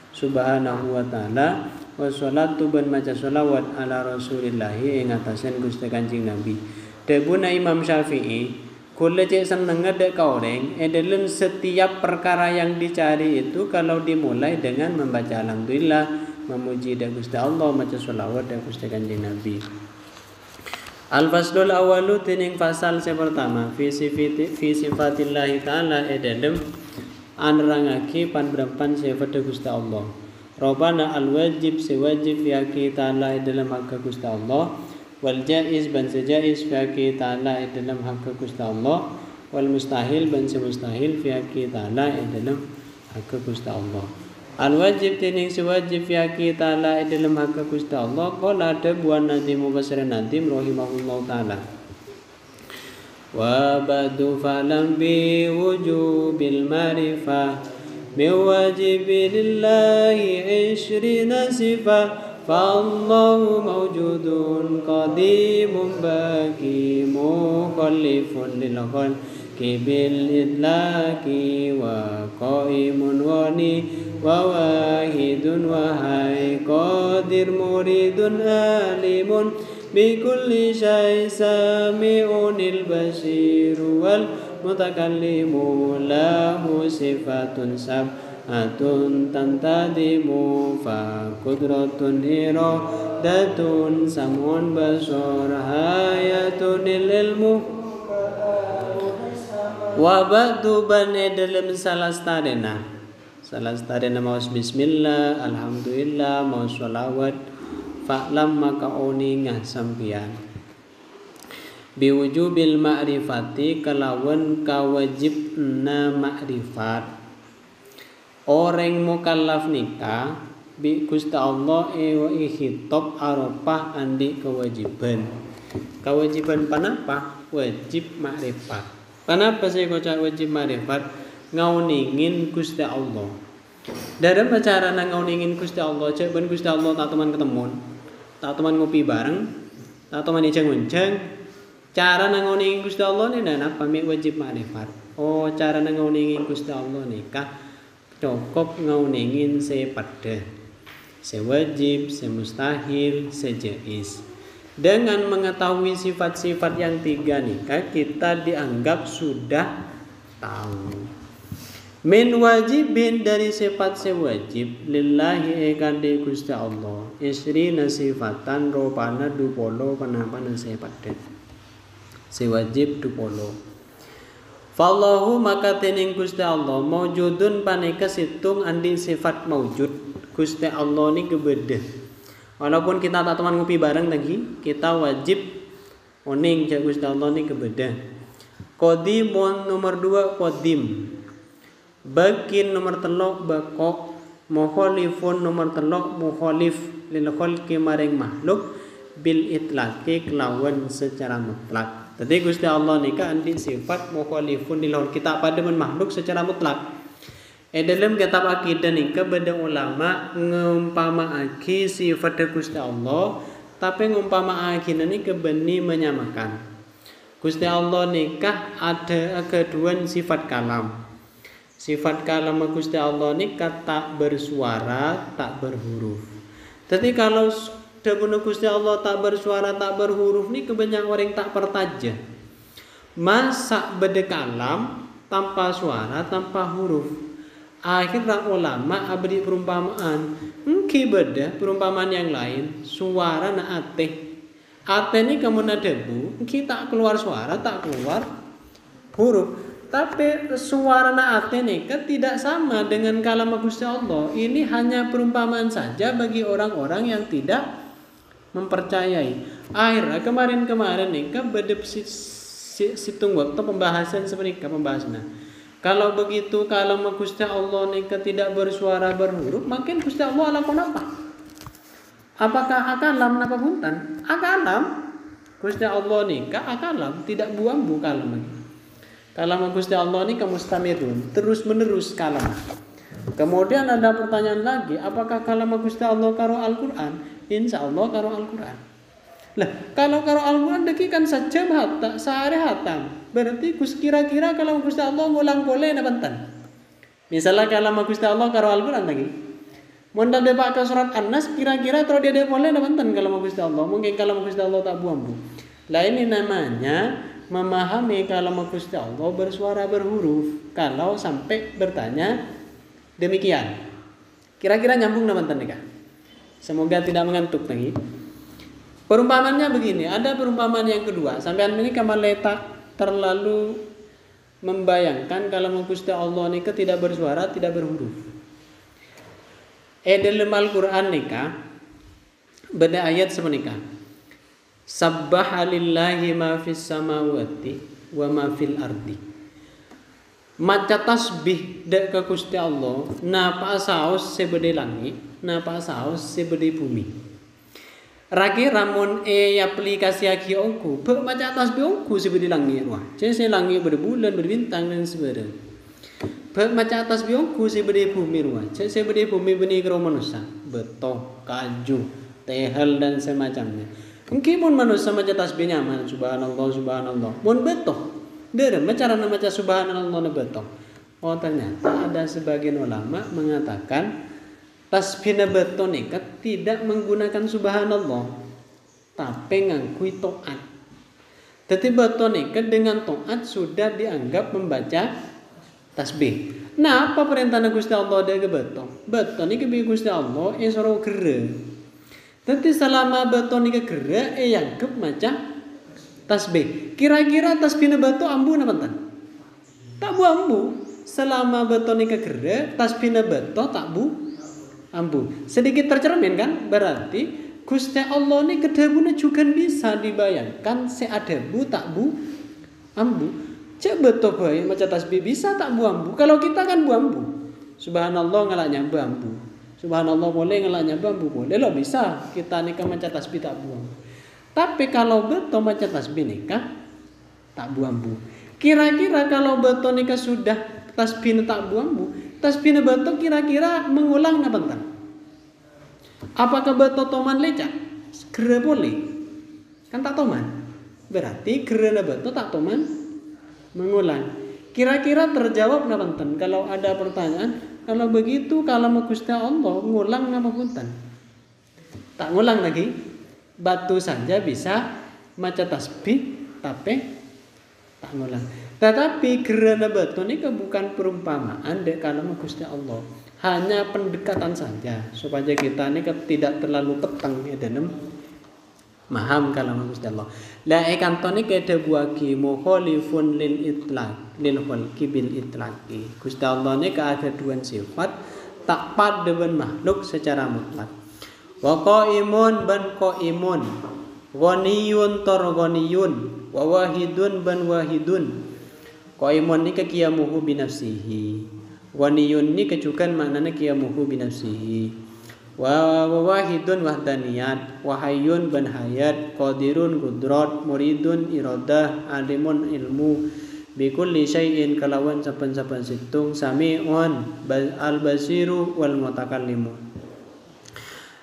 subhanahu wa taala wassalatu ban maca sholawat ala rasulillahi ing atasen Gusti Kanjeng Nabi. Debuna Imam Syafi'i kulle cek seneng ada kaoreng dalam setiap perkara yang dicari itu kalau dimulai dengan membaca alhamdulillah memuji da Gusti Allah maca sholawat da Gusti Kanjeng Nabi. Al-faslul awalu tining fasal yang pertama fi sifatillahi ta'ala dalam anerangake pan berempan sifat Gusti Allah. Robana al-wajib sewajib fi haqi ta'ala dalam hak Gusti Allah, wal jaiz ban sejaiz fi haqi ta'ala dalam hak Gusti Allah, wal mustahil ban semustahil fi haqi ta'ala dalam hak Gusti Allah. Al-wajib tening sewajib fi haqi ta'ala dalam hak Gusti Allah. Qala ada buan Nadim Mubassir Nadim rahimahullah taala. Wa ba'du falam bi wujubil ma'rifah min wajibillahi 20 sifat fa'allahu mawjudun qadimun baqi mukhallifun lil khalqi bil idlaqi wa qaimun wani wa wahidun wahai qadir muridun alimun bikulli syai sami'unil basiru wal mutakallimu lahu sifatun sab'atun tantadimu fa qudratun iradatun samun basar hayatun ilmu wa ba'du bane dalam salastadena maus bismillah alhamdulillah maus sholawat fa'lam maka oni ngah sampian biwujubil ma'rifati kalawan kawajibna ma'rifat orang mukallaf nikah bi Gusti Allah wa khitab arafah andi kewajiban panapa wajib ma'rifat. Panapa saya kocak wajib ma'rifat ngauningin Gusti Allah. Dalam cara ngauningin Gusti Allah cek ben Gusti Allah tak teman ketemuan tak teman ngopi bareng tak teman iceng-unceng. Cara nangoningin Gusti Allah ni dan apa wajib ma'rifat. Oh, cara nangoningin Gusti Allah ni kah cukup ngauningin sepada sewajib, semustahil, sejaiz. Dengan mengetahui sifat-sifat yang tiga ni kah kita dianggap sudah tahu. Min wajibin dari sifat sewajib lillahi ekande Gusti Allah. Isri nasifatan ropana dupolo panapana sepada sewajib dupolo. Fallahu maka tening Gusti Allah maujudun paneka situng andi sifat maujud. Gusti Allah ni kebeda. Walaupun kita tak teman ngopi bareng lagi, kita wajib oning cak Gusti Allah ni kebeda. Qadimun nomor 2 qadim. Bakin nomor 3 bako. Mukhalifun nomor 3 mukhalif lil khalqi maring makhluk bil itlaqi kelawan secara mutlak. Tadi Gusti Allah nikah andi sifat mukhalifun lil kita pada makhluk secara mutlak. Dalam kitab akidah nikah beda ulama ngumpamaake sifat Gusti Allah tapi ngumpamaake ni kebeni menyamakan. Gusti Allah nikah ada keduaan sifat kalam. Sifat kalam Gusti Allah nikah tak bersuara, tak berhuruf. Tapi kalau Dabuna Gusti Allah tak bersuara tak berhuruf ni kebanyakan orang tak pertaja. Masa beda kalam tanpa suara tanpa huruf. Akhirnya ulama abdi perumpamaan. Mungkin beda perumpamaan yang lain. Suara na ate. Ate ni kamu na debu. Mungkin tak keluar suara tak keluar huruf. Tapi suara na ate ni kan tidak sama dengan kalam Gusti Allah. Ini hanya perumpamaan saja bagi orang-orang yang tidak mempercayai. Akhirnya kemarin nih kan beda situng waktu pembahasan seperti pembahasan. Kalau begitu kalau Gusti Allah nih tidak bersuara berhuruf, makin Gusti Allah lakukan apa? Apakah akalam napa punten? Akalam Gusti Allah nih akalam tidak buang-bu kalam lagi. Kalam Gusti Allah nih mustamirun terus menerus kalam. Kemudian ada pertanyaan lagi, apakah kalam Gusti Allah karo Al-Qur'an? Insya Allah karo Al-Quran. Lah, kalau karo Al-Quran deki kan sajam hatta, sehari hatam. Berarti kira-kira kalau Gusti Allah ngulang boleh na bantan. Misalnya kalau Gusti Allah karo Al-Quran lagi. Mun dak depak ke surat An-Nas kira-kira terus dia boleh na bantan kalau Gusti Allah. Mungkin kalau Gusti Allah tak buang bu. Lah ini namanya memahami kalau Gusti Allah bersuara berhuruf. Kalau sampai bertanya demikian. Kira-kira nyambung na bantan nikah. Semoga tidak mengantuk lagi. Perumpamannya begini, ada perumpamaan yang kedua. Sampai ini kamu letak terlalu membayangkan kalau Gusti Allah nika tidak bersuara, tidak berhuruf. Dalam Al-Qur'an nika beda ayat semenika. Sabbaha lillahi ma fis samawati wa ma fil ardi. Maca tasbih dek ke Gusti Allah, napa saos sebede langit, napa saos sebede bumi. Raki ramun aplikasi aki ongku, maca tasbih ongku sebede langit wah. Jadi langit berbulan, berbintang dan sebagainya. Maca tasbih ongku sebede bumi wah. Jadi sebede bumi benih kero manusia, beto, kaju, tehel dan semacamnya. Mungkin pun manusia maca tasbih nyaman, subhanallah, subhanallah. Mun beto. Derem cara maca subhanallah beto. Oh ternyata ada sebagian ulama mengatakan tasbih beto nika tidak menggunakan subhanallah, tapi ngangkui to'at. Jadi beto nika dengan to'at sudah dianggap membaca tasbih. Nah apa perintah Gusti Allah dari beto? Beto nika bi Gusti Allah esoro kere. Jadi selama beto nika kere yang ke maca tasbih. Kira-kira tasbih beto ambu napa tan? Tak bu ambu. Selama beto nika kere, tasbih beto tak bu ambu. Sedikit tercermin kan? Berarti Gusti Allah ni kedebuna juga bisa dibayangkan seadebu tak bu ambu. Cek beto bae maca tasbih bisa tak bu ambu. Kalau kita kan bu ambu. Subhanallah ngalaknya bu ambu. Subhanallah boleh ngalaknya bu ambu boleh lo bisa. Kita nika maca tasbih tak bu ambu. Tapi kalau beto maca tasbih nikah tak bu ambu. Kira-kira kalau beto nikah sudah tasbih tak bu ambu, tasbih beto kira-kira mengulang apa entar? Apakah beto toman lecak? Kera boleh. Kan tak toman. Berarti kera beto tak toman mengulang. Kira-kira terjawab apa entar? Kalau ada pertanyaan, kalau begitu kalau Gusti Allah ngulang apa punten? Tak ngulang lagi. Batu saja bisa maca tasbih tapi tak ngulang. Tetapi gerana batu ini bukan perumpamaan dek kalau Gusti Allah. Hanya pendekatan saja supaya kita ini tidak terlalu petang ya dalam maham kalau Gusti Allah. La ekantoni kede buaki mukhalifun lil itlaq lil khalqi bil itlaqi. Gusti Allah ini keadaan sifat tak pada dengan makhluk secara mutlak. Wa qaimun ban qaimun, ghaniyun tar ghaniyun, wa wahidun ban wahidun. Qaimun ni keqiyamuhu bi nafsihi. Ghaniyun ni kecukan maknanya qiyamuhu bi nafsihi. Wa wahidun wahdaniyat, wa hayyun ban hayat, qadirun qudrat, muridun iradah, alimun ilmu. Bi kulli syai'in kalawan saben-saben situng, sami'un al-basiru wal mutakallimu.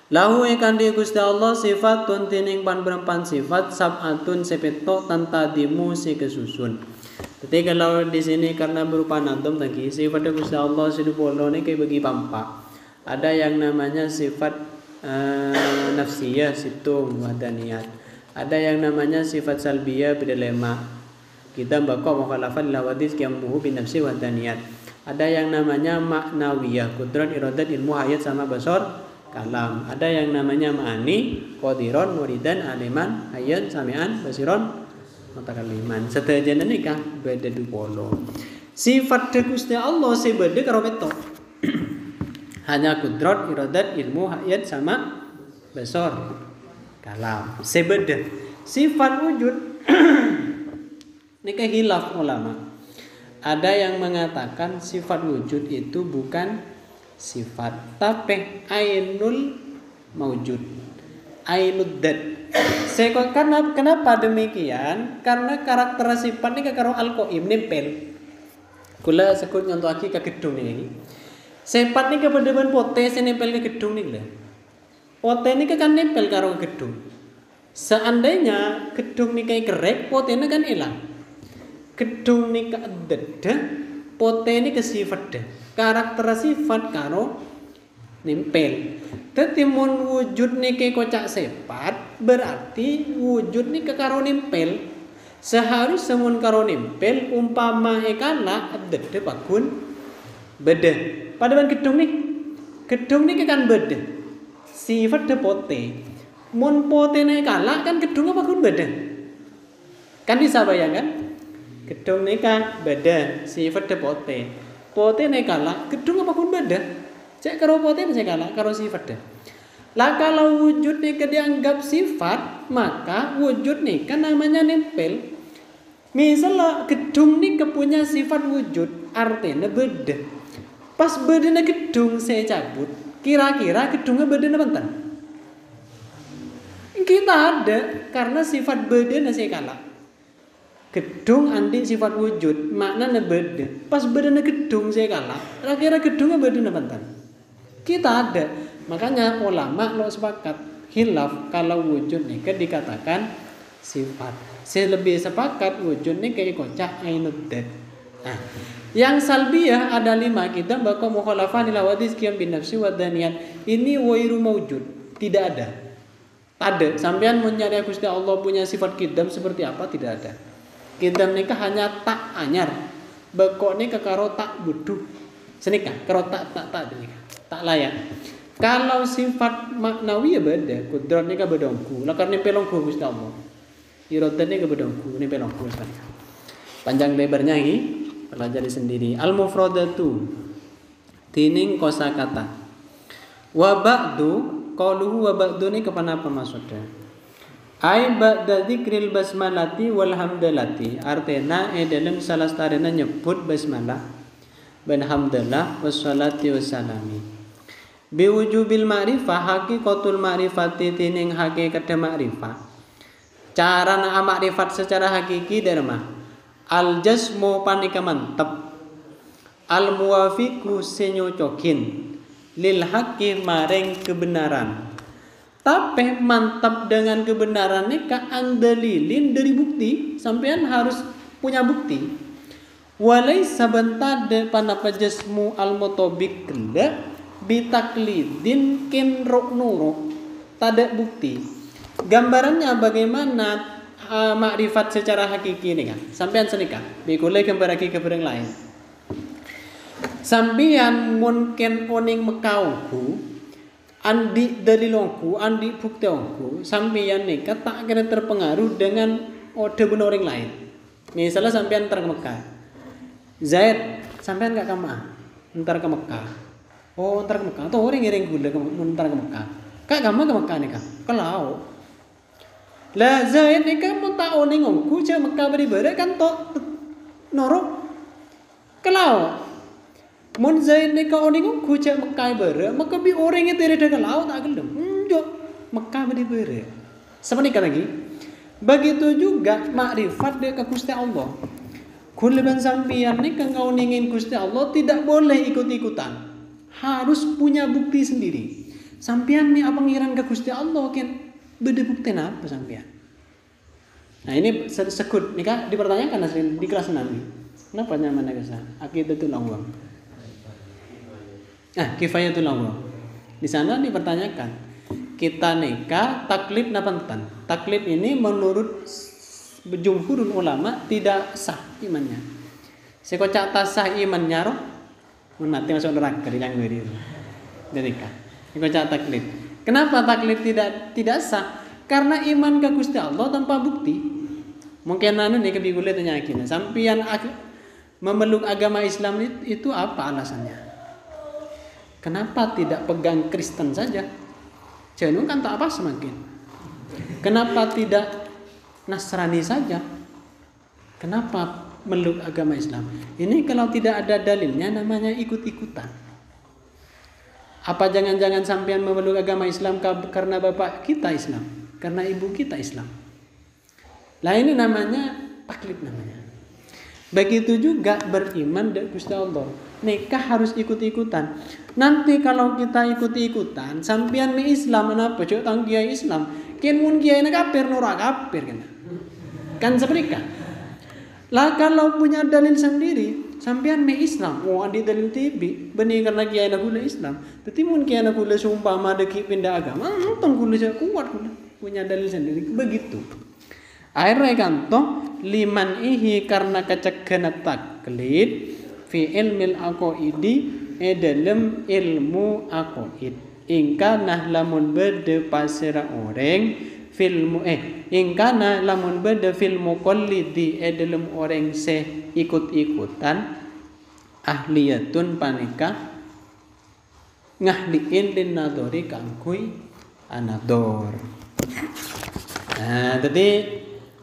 Lahu ikan di Gusti Allah sifat tuntining pan berempan sifat sab'atun sepeto tantadimu si kesusun. Jadi kalau di sini karena berupa nadom lagi sifat Gusti Allah sidupolo ini kayak bagi pampak. Ada yang namanya sifat nafsiyah situng wadaniyat. Ada yang namanya sifat salbiyah bidalema. Kita bakal mukhalafat lawadis kiamuhu bin nafsi wadaniyat. Ada yang namanya maknawiyah kudrat iradat ilmu hayat sama basor kalam. Ada yang namanya ma'ani, qadiron, muridan, aliman, hayyan, sami'an, basiron, mutakalliman. Sedajan nikah beda dupolo. Sifat Gusti Allah sebeda karo beto. Hanya kudrat, iradat, ilmu, hayat sama basor kalam. Sebeda. Sifat wujud nikah hilaf ulama. Ada yang mengatakan sifat wujud itu bukan sifat tapi ainul maujud, ainul dat. Karena kenapa demikian? Karena karakter sifat ini karo al-qaim nempel. Kula sekut nyontoh lagi ke gedung ini. Sifat ini kepada pote nempel ke gedung ini lah. Pote ini kan nempel karo gedung. Seandainya gedung ini kayak kerek, pote ini kan hilang. Gedung ini keadada, pote ini kesifat dah. Karakter sifat karo nempel. Dadi mun wujud niki kocak sifat berarti wujud niki karo nempel. Seharusnya mun karo nempel umpama ekala adede bakun beda. Padahal gedung niki kan beda. Sifat depote. Mun pote nek kala kan gedungnya bakun beda. Kan bisa bayangkan? Gedung nika beda sifat de pote. Pote nika lah gedung apapun beda. Cek karo pote cek kalah karo sifat de. Lah kalau wujud nika dianggap sifat, maka wujud nika namanya nempel. Misalnya gedung nika punya sifat wujud, artinya beda. Pas bedanya gedung saya cabut, kira-kira gedungnya bedanya bentar. Kita ada karena sifat bedanya saya kalah. Gedung andi sifat wujud, maknanya beda. Pas bedanya gedung saya kalah, kira-kira gedungnya bedanya bentar. Kita ada. Makanya ulama lo sepakat khilaf kalau wujud nika dikatakan sifat. Saya lebih sepakat wujud nika ikocak ainuddad. Nah, yang salbiyah ada 5 kita bakal mukhalafah nil hawadits qiyam bin nafsi wa daniyat. Ini wairu maujud, tidak ada. Ada. Sampean mau nyari Gusti Allah punya sifat qidam seperti apa? Tidak ada. Qidam nika hanya tak anyar. Bakok nika karo tak butuh. Senika karo tak nika. Tak layak. Kalau sifat maknawi ya beda, kudrat nika bedongku. Lah karena pelongku Gusti Allah. Irodan nika bedongku, ini pelongku sebenarnya. Panjang lebarnya ini pelajari sendiri. Al-mufradatu tining kosakata. Wa ba'du qaluhu wa ba'du ini kepada apa maksudnya? Ai ba'da dzikril basmalati wal hamdalati. Artinya dalam salah sarana nyebut basmalah dan hamdalah wassalati wassalami. Biwujubil ma'rifah haqiqatul ma'rifati tining hakikat ma'rifah. Cara na ma'rifat secara hakiki derma. Al jasmu panika mantep. Al muwafiqu senyocokin lil haqqi maring kebenaran. Tapi mantap dengan kebenaran nika andalilin dari bukti. Sampean harus punya bukti. Walai sabantade panapa jasmu al mutobik kenda bitaklidin kin ruknuru. Tada bukti. Gambarannya bagaimana makrifat secara hakiki ini kan. Sampean senika. Bikulai gambar lagi ke barang lain. Sampean mungkin oning mekauku. Andi dalilongku, andi buktiongku. Sampean nika tak kena terpengaruh dengan ode benar orang lain. Misalnya sampean ntar ke Mekah. Zaid, sampean gak ke Mekah. Ntar ke Mekah. Oh, ntar ke Mekah. Atau orang ngiring gula ntar ke Mekah. Kak kamu ke Mekah nih kak? Kalau lah Zaid nih kan mau tak oning ngomku cak Mekah beribadah kan tok norok. Kalau mun Zaid nih kan oning ngomku cak Mekah beribadah maka bi orang itu dari kalau tak gelem. Jok Mekah beribadah. Seperti lagi. Begitu juga makrifat dia ke Gusti Allah. Kuliban sampian nih kan kau ningin Gusti Allah tidak boleh ikut-ikutan. Harus punya bukti sendiri. Sampian nih apa ngiran ke Gusti Allah kan beda bukti apa sampian. Nah ini sekut nih kak dipertanyakan asli di kelas nanti. Kenapa nyaman kesana? Aqidatul awam. Kifayatul awam. Di sana dipertanyakan. Kita nikah taklid napantan. Taklid ini menurut jumhurul ulama tidak sah imannya. Sekocak tak sah imannya roh. Nanti masuk neraka di yang beri. Nikah. Sekocak taklid. Kenapa taklid tidak sah? Karena iman ke Gusti Allah tanpa bukti. Mungkin anu nih kebigule tanya akhirnya. Sampian memeluk agama Islam itu apa alasannya? Kenapa tidak pegang Kristen saja? Jangan kan tak apa semakin. Kenapa tidak Nasrani saja? Kenapa meluk agama Islam? Ini kalau tidak ada dalilnya namanya ikut-ikutan. Apa jangan-jangan sampean memeluk agama Islam karena bapak kita Islam, karena ibu kita Islam? Lah ini namanya taklid namanya. Begitu juga beriman dengan Gusti Allah. Nikah harus ikut-ikutan. Nanti kalau kita ikut-ikutan, sampean mi Islam apa cok tang kiai Islam, kin mun kiai na kafir nora kafir kan seperti kan. Lah kalau punya dalil sendiri, sampean me Islam, adi dalil tibi, benih karena kiai nak gula Islam. Tapi mun kiai nak gula sumpah madeki pindah agama, tong gula kuat punya dalil sendiri. Begitu. Akhirnya kanto liman ihi karena kecegenat taklid fi ilmil aqaidi dalam ilmu aqaid. Ingka nah lamun bede pasira orang ingkana lamun beda fil muqallidi dalam orang se ikut-ikutan ahliyatun panika ngahliin lin nadori kangkui anador. Nah, tadi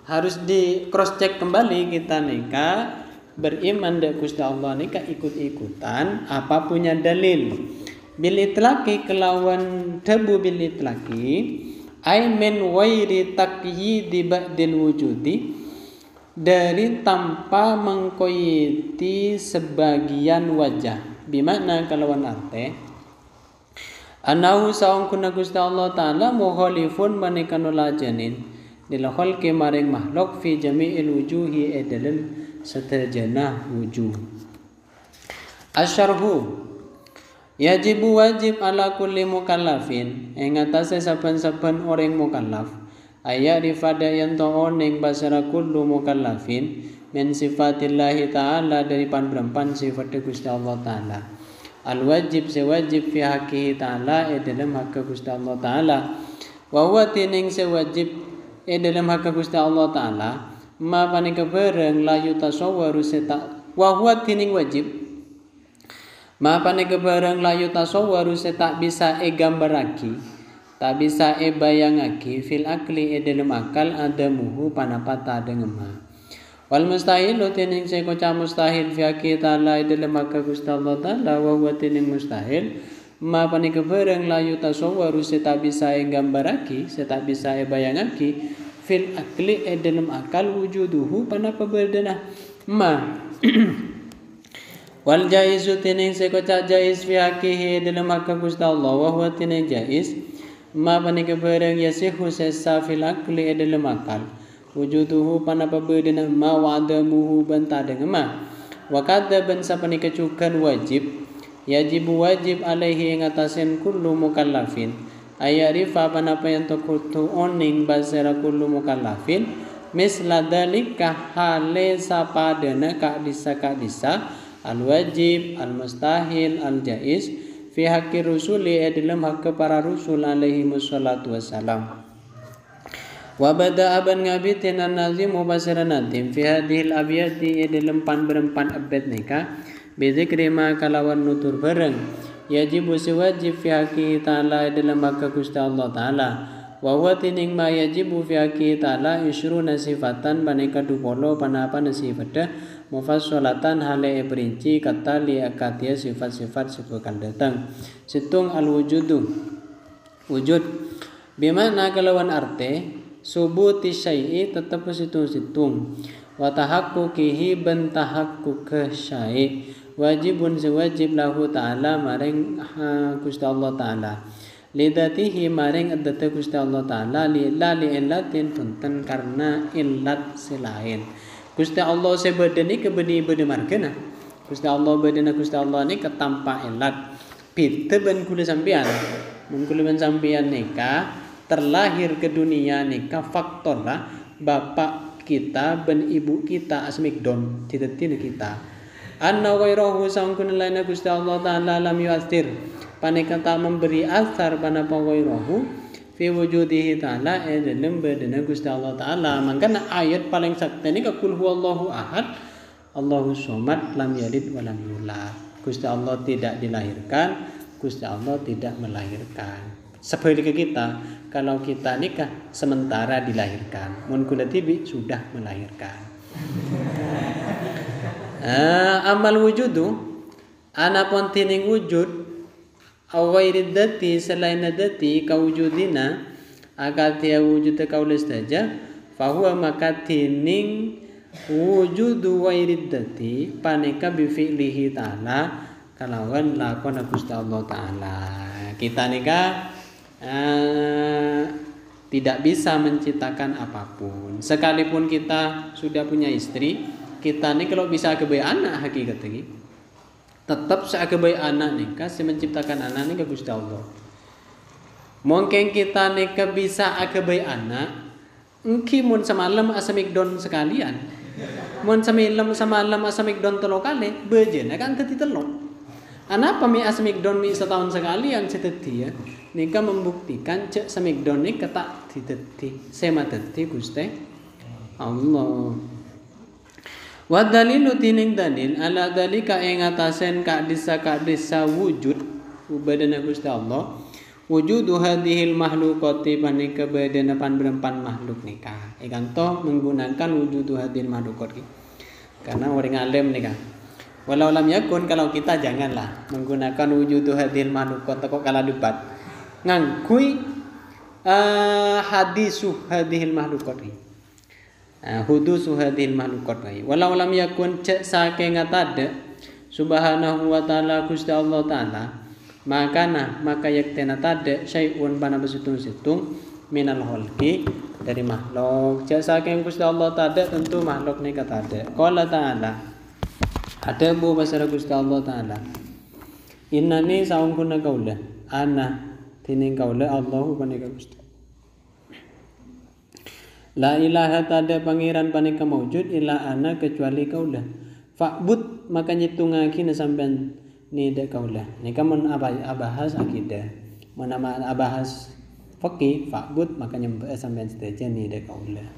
harus di cross check kembali kita nika beriman dengan Gusti Allah nika ikut-ikutan apa punya dalil. Bil itlaqi kelawan tabu bil itlaqi ay min wairi taqyidi ba'dil wujudi dari tanpa mengkoyiti sebagian wajah. Bimakna kelawan arte anahu saung kuna Gusti Allah taala mukhalifun manikanu lajanin dil khalqi maring makhluk fi jami'il wujuhi dalam seterjana wujuh. Asyarhu yajibu wajib ala kulli mukallafin ing atase saben-saben orang mukallaf aya rifada yen to ning basara kullu mukallafin min sifatillahi taala dari panbrampan sifat Gusti Allah taala. Al wajib sewajib fi haqqi taala dalam hak Gusti Allah taala. Wa huwa tining sewajib dalam hak Gusti Allah taala ma panika bareng la yutasawwaru seta wa huwa tining wajib ma panika bareng la yutasawwaru seta bisa gambaraki tak bisa bayangaki fil akli dalam akal adamuhu panapata dengema. Wal mustahil tining sekoca mustahil fi haqqi taala dalam hak Gusti Allah taala wa huwa tining mustahil ma panika bareng la yutasawwaru seta bisa gambaraki seta bisa bayangaki fil akli dalam akal wujuduhu panapa berdana ma wal jaizu tining sekoca jaiz fi haqihi dalam hak Gusti Allah wa huwa tining jaiz ma panika bareng yasihu sesa fil akli dalam akal wujuduhu panapa berdana ma wa adamuhu banta dengan ma wa kadzaban sapanika cukan wajib yajibu wajib alaihi ing atasen kullu mukallafin ayarifa panapa yang tokutu oning basara kullu mukallafin misla dalika hale sapadana kadisa al wajib al mustahil al jaiz fi haqqi rusuli dalam hak para rasul alaihi wassalatu wassalam. Wa bada aban ngabitin an-nazim basara nadim fi hadhil abyati dalam pan abad nika bizikri ma kalawan nutur bareng yajibu sewajib fi haqqi ta'ala dalam hak Gusti Allah taala wa huwa tining ma yajibu fi haqqi ta'ala isruna sifatan paneka 20 panapa sifat mufassalatan hale perinci kata li akatia sifat-sifat sebutkan datang situng al wujudu wujud bimana kalawan arte subuti syai'i tetap situng wa tahaqquqihi ban tahaqquk syai' wajibun sewajib lahu ta'ala maring Gusti Allah ta'ala lidatihi maring addata Gusti Allah ta'ala li illatin punten karena illat selain Gusti Allah sebedeni kebeni margana Gusti Allah bedena Gusti Allah ni ketampa illat pite ben kula sampean mun kula ben sampean nikah terlahir ke dunia nikah faktor lah bapak kita ben ibu kita asmikdon tidak kita anna ghairahu sangkun laina Gusti Allah taala lam yu'athir panika ta memberi asar panapa ghairahu fi wujudihi taala dalam badana Gusti Allah taala mangkana ayat paling sakti ni kul huwallahu ahad Allahus somad lam yalid wa lam yulad Gusti Allah tidak dilahirkan Gusti Allah tidak melahirkan seperti kita kalau kita nikah sementara dilahirkan mun kula tibi sudah melahirkan. Amal wujudu anapun tining wujud awairid dati selain dati kawujudina akatia wujud kaulis saja fahuwa maka tining wujudu wairid dati paneka bifi'lihi ta'ala kalawan lakon Gusti Allah ta'ala kita nikah tidak bisa menciptakan apapun sekalipun kita sudah punya istri kita ni kalau bisa kebaik anak hakikat lagi tetap saya kebaik anak ni kasih menciptakan anak ni ke Gusti Allah mungkin kita ni bisa kebaik anak mungkin mun semalam asamik don sekalian mun semalam asamik don telo kali bejena kan teti telok Anapa mi asmikdon mi setahun sekali yang seteti ya. Nika membuktikan cek semikdon nika tak diteti. Sema teti Gusti Allah. Wa dalilu tining dalil ala dalika ing atasen kadisa wujud ubadana Gusti Allah. Wujudu hadhil mahlukati panika badana pan makhluk nika. Ikan toh menggunakan wujudu hadhil mahlukati. Karena orang alim nika. Walau lam yakun, kalau kita janganlah menggunakan wujudu hadhil mahlukot kok kala debat ngangkui hadisu hadhil mahlukot hudusu hadhil mahlukot walau lam yakun cek saking ngatada subhanahu wa ta'ala Gusti Allah ta'ala maka yaktena tada syai'un bana besitung minal khalqi dari makhluk cek saking Gusti Allah tada tentu makhluk ni kata ada qala ta'ala ada bu basara Gusti Allah Ta'ala innani saungkuna kaula ana tining kaula Allahu panika Gusti la ilaha tada pangeran panika maujud illa ana kecuali kaula fa'bud maka nyitungake sampean ni de kaula nika mun abahas akidah mun abahas fikih fa'bud maka nyembah sampean sedaja ni de kaula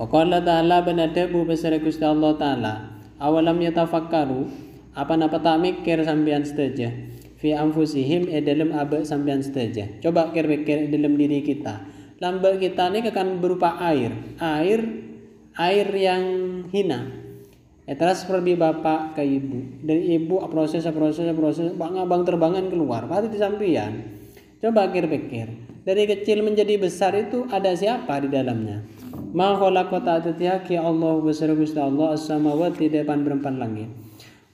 wa qala ta'ala banada bu basara Gusti Allah Ta'ala awalam yatafakkaru apa tak mikir sampean sedaja fi anfusihim dalam aba sampean sedaja coba pikir dalam diri kita lambak kita ini akan berupa air yang hina terus seperti bapak ke ibu dari ibu proses bang terbangan keluar pasti di sampean coba pikir dari kecil menjadi besar itu ada siapa di dalamnya ma khalaqata atiyaki Allah besar Gusti Allah as-samawati depan berempat langit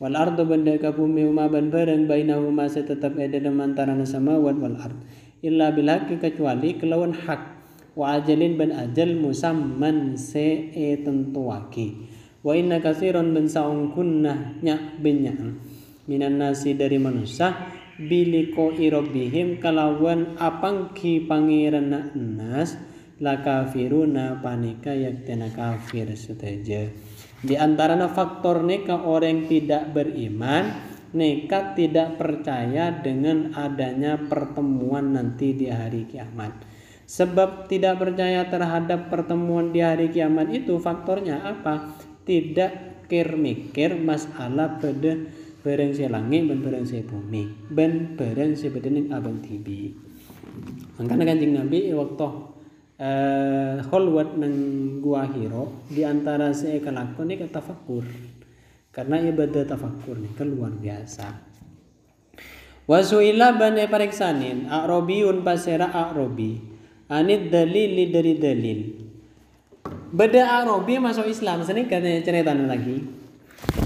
wal ardu benda ka bumi ma ban bareng bainahuma tetap ada dalam antara samawat wal ard illa bil haqqi kecuali kelawan hak wa ajalin ban ajal musamman se tentuaki wa inna katsiran ban saungkunna nya binyan minan nasi dari manusia biliko irobihim kalawan apangki pangeran nas la kafiruna panika yaktena kafir sedaja di antaranya faktor neka orang tidak beriman nekat tidak percaya dengan adanya pertemuan nanti di hari kiamat sebab tidak percaya terhadap pertemuan di hari kiamat itu faktornya apa tidak mikir masalah pada bareng si langit dan bareng si bumi dan bareng si bedening abang tibi makanya Kanjeng Nabi waktu kholwat nang gua Hiro di antara si kelakon ni tafakur karena ibadah tafakur ni kan luar biasa wasuila bane pariksanin a'robiyun pasera a'robi anid dalili dari dalil beda a'robi masuk Islam sini katanya ceritanya lagi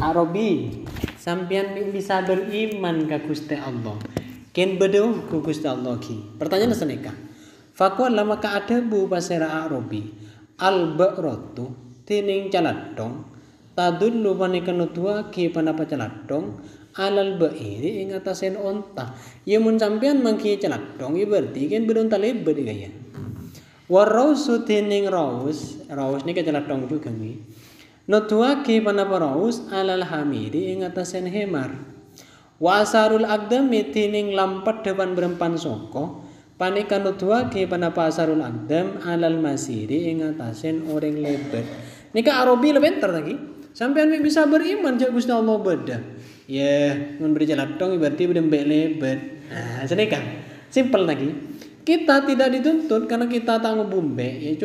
a'robi sampian bisa beriman ke Gusti Allah ken beda ku Gusti Allah ki pertanyaan senika fakwa lama ka adabu pasera a'robi al-ba'ratu tining caladong tadullu panika nutuaki panapa caladong alal ba'iri ing atasen onta ya mun sampean mangki caladong ya berarti kan berunta lebar gaya warausu tining raus ni ka caladong juga ni nutuaki panapa raus alal hamiri ing atasen hemar wa asarul aqdami tining lampat depan berempan soko panika nutuaki panapa asarul aqdam alal masiri ing atasen orang lebar nika arobi lebentar lagi sampean bisa beriman jak Gusti Allah beda ya mun beri jalatong berarti berdembek lebar nah senika simpel lagi kita tidak dituntut karena kita tak ngebumbe ya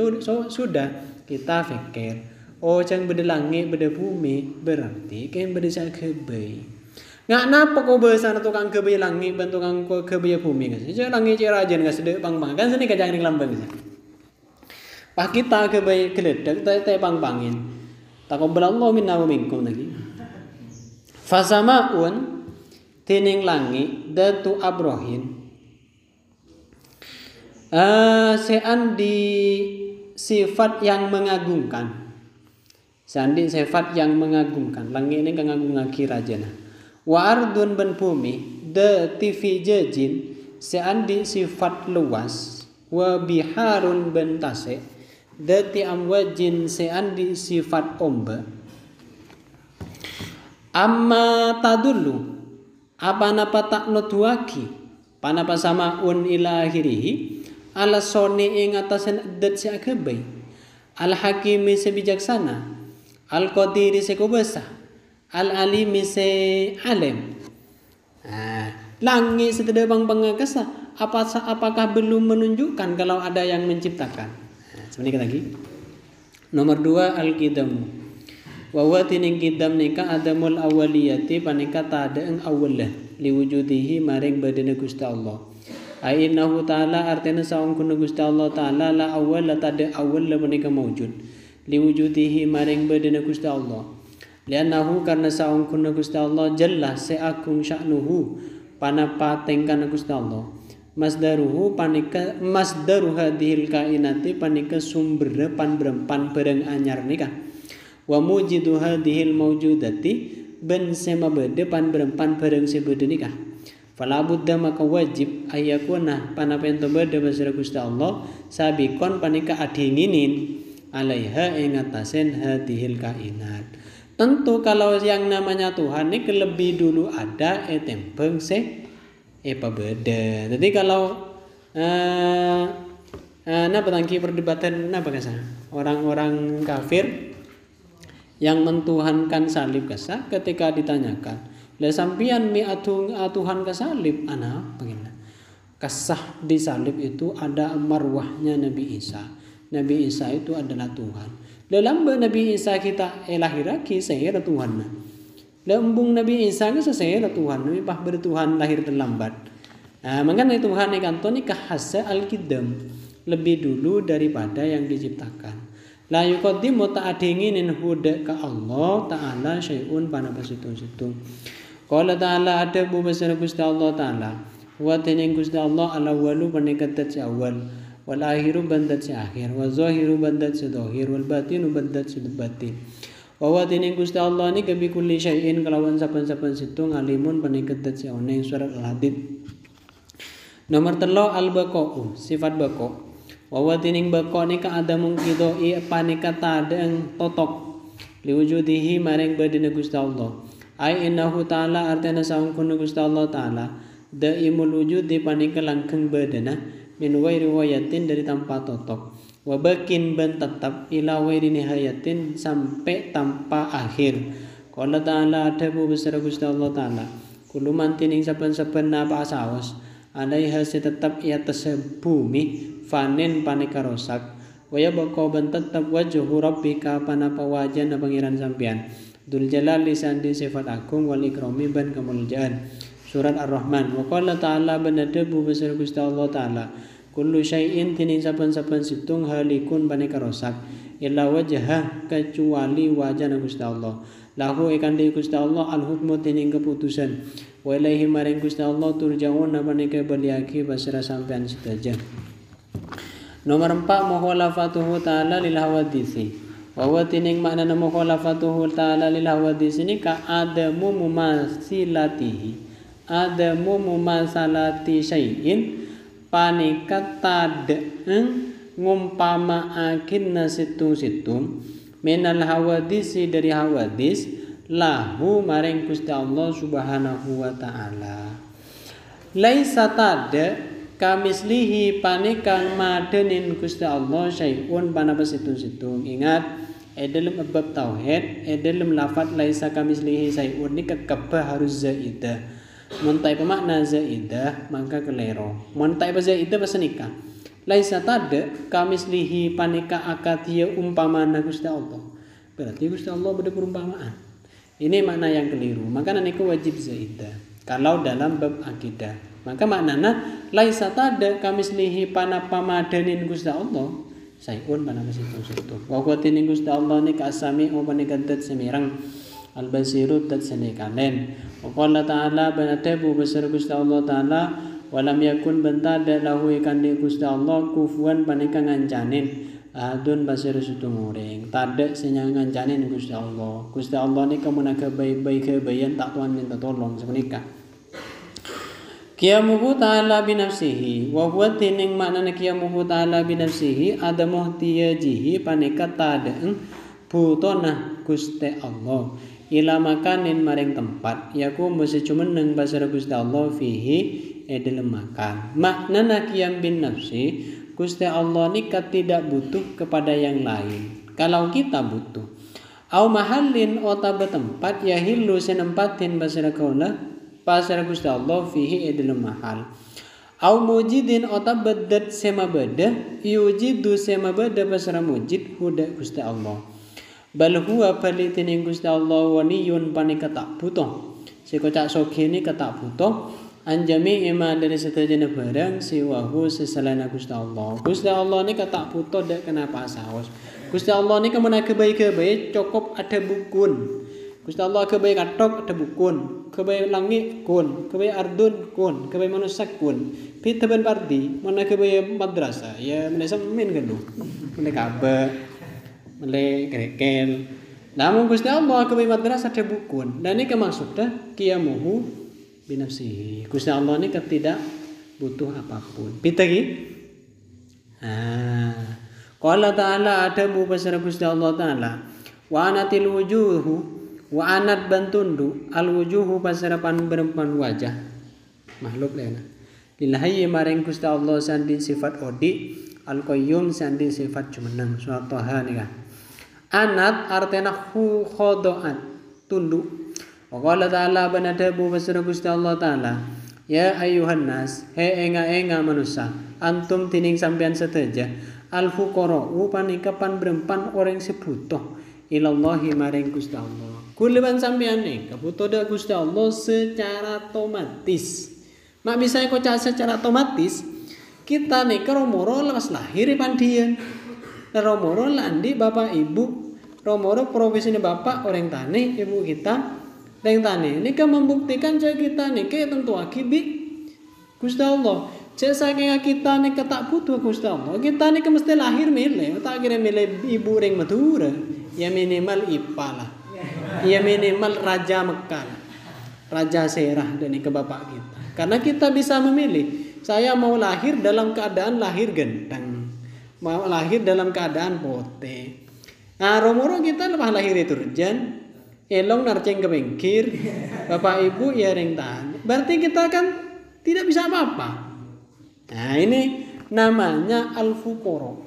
sudah kita fikir oh jang beda langit beda bumi berarti kan beda sak kebay ngak napa kau bahasa tukang kebaya langit dan tukang kebaya bumi kan? Jadi langit cerajan nggak sedek pang kan sini kajang ring lambang kan? Pak kita kebaya keledek teh pang-pangin. Taqabbalallahu minna wa minkum lagi. Fasamaun tining langit datu abrohin. Seandi sifat yang mengagungkan. Seandi sifat yang mengagungkan. Langit ini kangagungan kirajana. Wa ardun ban bumi de TV jajin seandi sifat luas wa biharun ban tasik de amwajin seandi sifat ombak amma tadullu apa napa taknut waki panapa samaun ila akhirih ala sone ing atasan adat si akabay al hakimi sebijaksana al qadiri se kubasa al alimi se alim. Langit setedebang pengakasa apakah belum menunjukkan kalau ada yang menciptakan. Sebenarnya lagi. Nomor 2 al-qidam. Wa wa tining qidam nika adamul awaliyati panika ta ada ing awallah liwujudihi maring badana Gusti Allah. Ai innahu ta'ala artena saung kun Gusti Allah ta'ala la awal la tada awal la panika maujud. Liwujudihi maring badana Gusti Allah. Lianahu karena saung kun Gusti Allah jalla seagung sya'nuhu panapa tengkan Gusti Allah. Masdaruhu panika masdaru hadhil kainati panika sumber pan bareng anyar nikah. Wa mujidu hadhil maujudati ben sema bede pan bareng sebede nikah. Fala budda maka wajib ayakuna panapa ento bede basira Gusti Allah sabikon panika adinginin alaiha ing atasen hadhil kainat. Tentu kalau yang namanya Tuhan ini lebih dulu ada tempeng se pabeda. Jadi kalau petangki perdebatan kasah orang-orang kafir yang mentuhankan salib kasah ketika ditanyakan, "Lah sampian mi atuhan ka salib?" Ana begini. Kasah di salib itu ada marwahnya Nabi Isa. Nabi Isa itu adalah Tuhan. Dalam Nabi Isa kita lahiraki saya Tuhan. Lembung Nabi Isa ke sesera Tuhan, Nabi pah bertuhan lahir terlambat. Makanya Tuhan ikan toni kahasa al-qidam lebih dulu daripada yang diciptakan. La yuqaddimu ta'adinginin huda ka Allah Ta'ala syai'un panapa situ. Qala Ta'ala ada bu besar Gusti Allah Ta'ala. Wa tening Gusti Allah al-awwalu panikatat si awal. Wal akhiru bandat si akhir. Wa zahiru bandat si zahir. Wal batinu bandat si batin. Wa tining Gusti Allah ni kabi kulli syai'in kalawan sapan-sapan situ ngalimun paniketat si oneng surat al-hadid. Nomor 3 al-baqa'u sifat baqa'. Wa tining baqa' ni ka ada mungkidoi panika tadang totok liwujudihi maring badina Gusti Allah. Ai innahu ta'ala artana saung kun Gusti Allah ta'ala daimul wujudi panika langkeng badana min wairi wayatin dari tanpa totok. Wabakin ban tetap ila wairi nihayatin sampai tanpa akhir. Qala ta'ala ada bu besar Gusti Allah ta'ala. Kullu man tining saben-saben napa asawas alaiha tetap ia bumi fanin panika rosak. Waya bako ban tetap wajhu rabbika panapa wajah na pangeran sampean. Dul jalal lisandi sifat agung wal ikrami ban kemuliaan. Surat Ar-Rahman. Wa qala ta'ala ban ada bu besar Gusti Allah ta'ala. Kullu syai'in tining saben-saben situng halikun panika rosak illa wajhah kecuali wajah Gusti Allah. Lahu ikan di Gusti Allah al-hukmu tining keputusan. Wa ilaihi maring Gusti Allah turja'un panika baliaki basira sampean sedaja. Nomor 4 mukhalafatuhu ta'ala lil hawadisi. Wa tining makna mukhalafatuhu ta'ala lil hawadisi ni ka adamu mumasilatihi. Adamu mumasalati syai'in panika tadeng ngumpamaakin na situng minal hawadisi dari hawadis lahu maring Gusti Allah subhanahu wa ta'ala. Laisa tada kamislihi panikang madenin Gusti Allah syai'un panapa situng. Ingat dalam bab tauhid dalam lafaz laisa kamislihi syai'un ni kekebah harus zaidah. Montai pemakna zaidah maka kelero. Montai zaidah bahasa nikah. Laisa tada kamislihi panika akatia umpamana Gusti Allah. Berarti Gusti Allah beda perumpamaan. Ini makna yang keliru. Maka niku wajib zaidah. Kalau dalam bab akidah, maka maknana laisa tada kamislihi panapa madanin Gusti Allah. Sayun panapa situ. Wa kuatin Gusti Allah ni kasami panika dat semirang. Al-basiru tat senekalen. Wa qala ta'ala banatabu besar Gusti Allah ta'ala walam yakun bentada lahu ikan di Gusti Allah kufuan panika ngancanin adun basir sutung ureng tada senyang ngancanin Gusti Allah. Gusti Allah ni kamuna kebaik kebayan tak tuan minta tolong semenika. Qiyamuhu ta'ala binafsihi wa huwa tining makna qiyamuhu ta'ala binafsihi adamuh tiyajihi panika tada butona Gusti Allah ila makanin maring tempat yaku mesti cumeneng basara Gusti Allah fihi dalam makan. Maknana qiyam bin nafsi, Gusti Allah ni tidak butuh kepada yang lain. Kalau kita butuh. Au mahallin otaba tempat yahillu senempatin basara kaula basara Gusti Allah fihi dalam mahal. Au mujidin otabadat sema bada yujidu sema bada basara mujid huda Gusti Allah. Bal huwa palitin Gusti Allah waniyun panika tak butuh. Sekocak soge ni ketak butuh anjami ima dari setajana barang siwahu seselain Gusti Allah. Gusti Allah ni ketak butuh dak kenapa saos. Gusti Allah ni kemana kebaik cukup ada bukun. Gusti Allah kebaik katok ada bukun. Kebaik langit kun, kebaik ardun kun, kebaik manusia kun. Pita ben parti mana kebaik madrasah ya menesa min kan tu. Mana kabe Malay, kerekel. Namun Gusti Allah kebaik madrasah ada bukun. Dan ini kemaksudnya qiyamuhu binafsihi. Gusti Allah ini tidak butuh apapun. Pita lagi. Qala ta'ala ada bu basara Gusti Allah ta'ala. Wa anatil wujuhu wa anat bantundu al wujuhu basara berempan wajah. Makhluk lain. Lillahi maring Gusti Allah sandi sifat odi al qayyum sandi sifat jumeneng. Surat Thaha nih kan. Anat artena khodoat tunduk. Wa qala ta'ala banadabu basara Gusti Allah ta'ala. Ya ayuhan nas, he enga manusia, antum tining sampean seteja, al fuqara panikapan berempan orang sebutuh ilallahi maring Gusti Allah. Kuliban sampean nih kebutuh dak Gusti Allah secara otomatis. Mak bisa kocak secara otomatis kita nih romoro lepas lahir pandian. Romoro landi bapak ibu Romoro profesinya bapak orang tani, ibu kita orang tani. Ini kan membuktikan cara kita nih kayak tentu akibat Gusti Allah. Cek saking kita nih ketak butuh Gusti Allah. Kita nih mesti lahir milih, tak kira milih ibu ring Madura. Ya minimal IPA lah. Ya minimal Raja Mekah. Raja Serah dan ke bapak kita. Karena kita bisa memilih. Saya mau lahir dalam keadaan lahir gendang. Mau lahir dalam keadaan pote. Nah, romoro kita lepas lahir itu rejan, elong narceng ke bengkir, bapak ibu ya ring tan. Berarti kita kan tidak bisa apa-apa. Nah, ini namanya al-fuqara.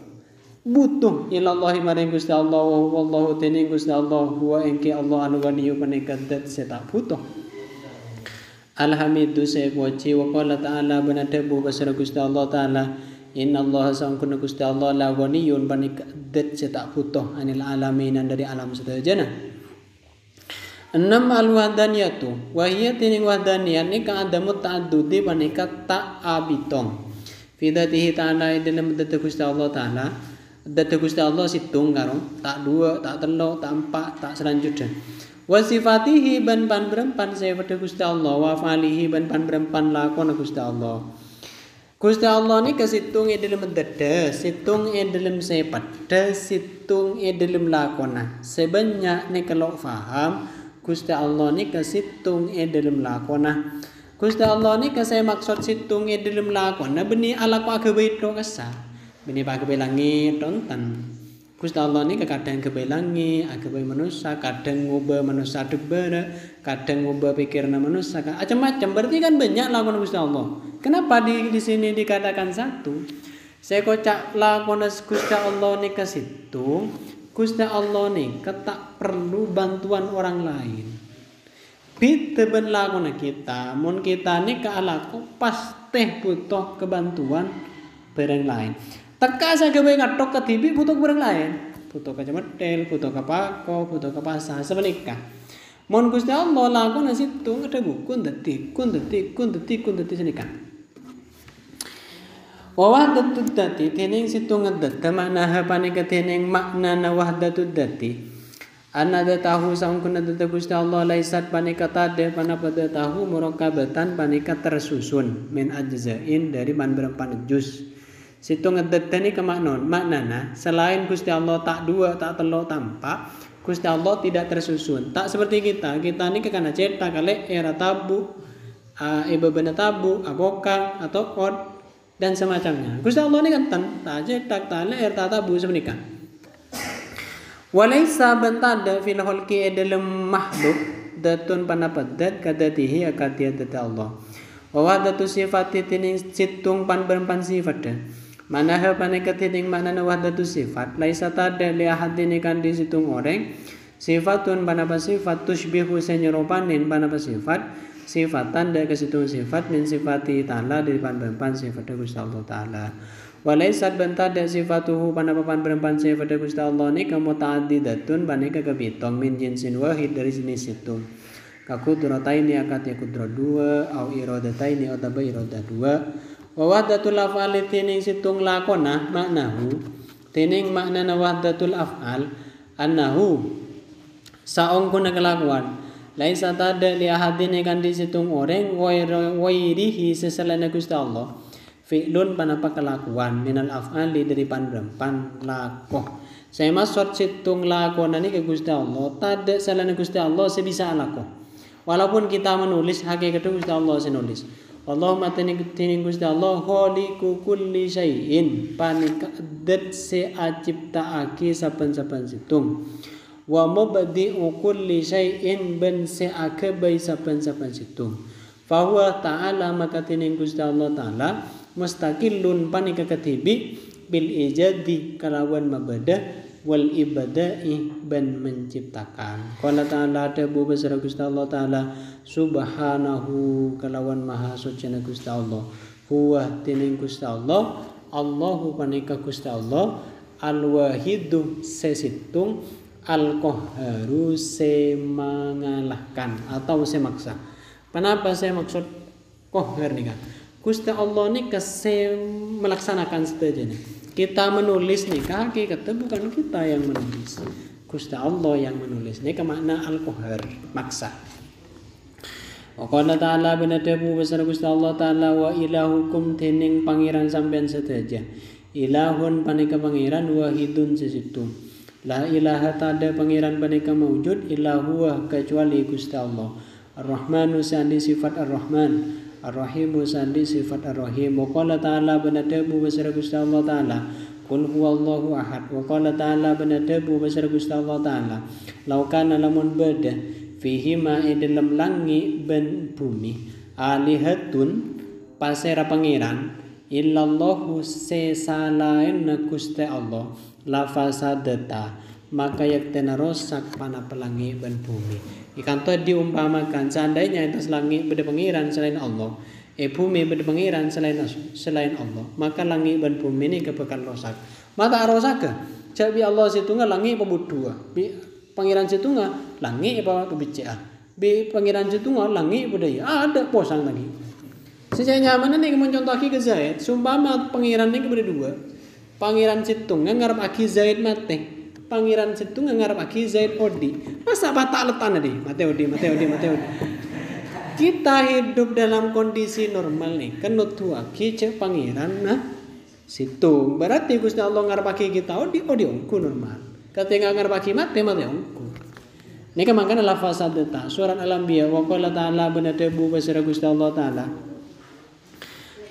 Butuh ilallahi maring Gusti Allah wallahu ta'ala Gusti Allah huwa engke Allah anu ganiyu panikadat setak butuh. Alhamidu sepoci wa qala ta'ala banadabu basara Gusti Allah ta'ala. Inna Allah sangkuna Gusti Allah la ghaniyun panikadat cetak butuh anil alamin dari alam sedajana. 6 al-wahdaniyatu wa hiya tining wahdaniyah ni ka adamu ta'addudi panikat tak abitong. Fi dzatihi ta'ala dalam dzat Gusti Allah ta'ala. Dzat Gusti Allah situng karo tak dua, tak telu, tak empat, tak selanjutnya. Wa sifatihi ban berempan sifat Gusti Allah wa fa'alihi ban berempan lakon Gusti Allah. Gusti Allah ni kesitung dalam dada, situng dalam sepada, situng dalam lakona. Sebanyak ni kalau faham, Gusti Allah ni kesitung dalam lakona. Gusti Allah ni kasih maksud situng dalam lakona. Beni ala ko agabai do kasa. Beni pa agabai langit tonton. Gusti Allah ni kadang agabai langit, agabai manusia, kadang ngubah manusia debara, kadang ngubah pikiran manusia, macam-macam. Berarti kan banyak lakon Gusti Allah. Kenapa di sini dikatakan satu? Saya kocak lakon Gusti Allah ni ke situ. Gusti Allah ni tak perlu bantuan orang lain. Bita ben lakon kita, mun kita ni ke alaku pasti butuh kebantuan barang lain. Teka saya kebaik ngatok ke TV butuh barang lain. Butuh ke cemetel, butuh ke pako, butuh ke pasar, semenikah. Mun Gusti Allah lakon situ ada buku kun detik senikah. Wahdatud dati tining situng ngedet makna hapane ketening makna wahdatud dati anada tahu sangkuna data Gusti Allah laisat panika tade panapada tahu murakabatan panika tersusun min ajzain dari berempat juz. Situng ngedet ni kemaknon maknana selain Gusti Allah tak dua tak telu tampak Gusti Allah tidak tersusun. Tak seperti kita ni kekana cetak kali era tabu ibabana tabu agoka atau kod dan semacamnya. Gusti Allah ni kan tak cetak tak leher tak tabu semenika. Walaysa bentada fil khalqi dalam makhluk datun panapadat kadatihi akatiya data Allah. Wa wadatu sifati tining situng pan berempan sifat. Manaha panekatining makna wahdatu sifat laisa tada li ahadin kan di situng orang sifatun panapa sifat tushbihu senyerupanin panapa sifat sifatan da kesitung sifat min sifati ta'ala dari pan berempan sifat Gusti Allah Ta'ala. Walaisat bentada sifatuhu panapapan berempan sifat Gusti Allah ni kamuta'addidatun paneka kebitong min jinsin wahid dari jenis situng. Kakudrataini akad yakudra dua au iradataini atau irada dua. Wa wahdatul af'al tining situng lakona maknahu tining makna wahdatul af'al annahu saong kuna kelakuan laisa tada li ahadin kan di situng orang wairihi seselain Gusti Allah fi'lun panapa kelakuan minal af'ali dari pan lakoh. Saya maksud situng lakona ni ke Gusti Allah tada selain Gusti Allah sebisa lakoh. Walaupun kita menulis hakikat Gusti Allah senulis Allahumma tining Gusti Allah khaliqu kulli syai'in panikadet se aciptaake saben-saben situng wa mubdi'u kulli syai'in ben se ake bai saben-saben situng fa huwa ta'ala maka tining Gusti Allah Ta'ala mustaqillun panika katibi bil ijadi kalawan mabadah wal ibada'i ben menciptakan. Qala ta'ala dabu besar Gusti Allah Ta'ala subhanahu kalawan maha suci Gusti Allah. Huwa tining Gusti Allah Allahu panika Gusti Allah al-wahidu sesitung al-qahharu semangalahkan atau semaksa. Kenapa saya maksud qahhar nih kan? Gusti Allah ni melaksanakan seterusnya. Kita menulis nih hakikatnya bukan kita yang menulis. Gusti Allah yang menulis. Ini makna al-qahhar, maksa. Wa qala ta'ala benadabu besar Gusti Allah Ta'ala wa ilahukum tining pangeran sampean sedaja. Ilahun panika pangeran wahidun sesitu. La ilaha tada pangeran panika maujud ilahu kecuali Gusti Allah. Ar-Rahmanu sandi sifat Ar-Rahman. Ar-Rahimu sandi sifat Ar-Rahim. Wa qala ta'ala benadabu besar Gusti Allah Ta'ala qul huwallahu ahad. Wa qala ta'ala benadabu besar Gusti Allah Ta'ala law kana lamun bada fihi ma dalam langi ben bumi alihatun pasera pangeran illallahu sesalain Gusti Allah la fasadata maka yaktena rosak pana pelangi ben bumi. Ikan tu diumpamakan seandainya atas langit beda pangeran selain Allah, bumi beda pangeran selain Allah, maka langit dan bumi ini kebakal rosak. Mata rosak ke? Jadi Allah situ nggak langit apa berdua? Pangeran situ nggak langit apa kebicara? Pangeran situ nggak langit budaya? Ada posang lagi. Sejak nyaman ini kemudian contoh ke Zaid, sumpama pangeran ini berdua. Pangeran situ nggak ngarap aki Zaid mati. Pangeran situ ngarap aki Zaid Odi. Masa batak letan tadi? Mate Odi. Kita hidup dalam kondisi normal nih. Kenut aki cek pangeran nah situ. Berarti Gusti Allah ngarap aki kita Odi ongku normal. Ketika ngarap aki mate ongku. Ini kan makanya lafaz sadata surat Al-Anbiya wa qala ta'ala benadabu basara Gusti Allah Ta'ala.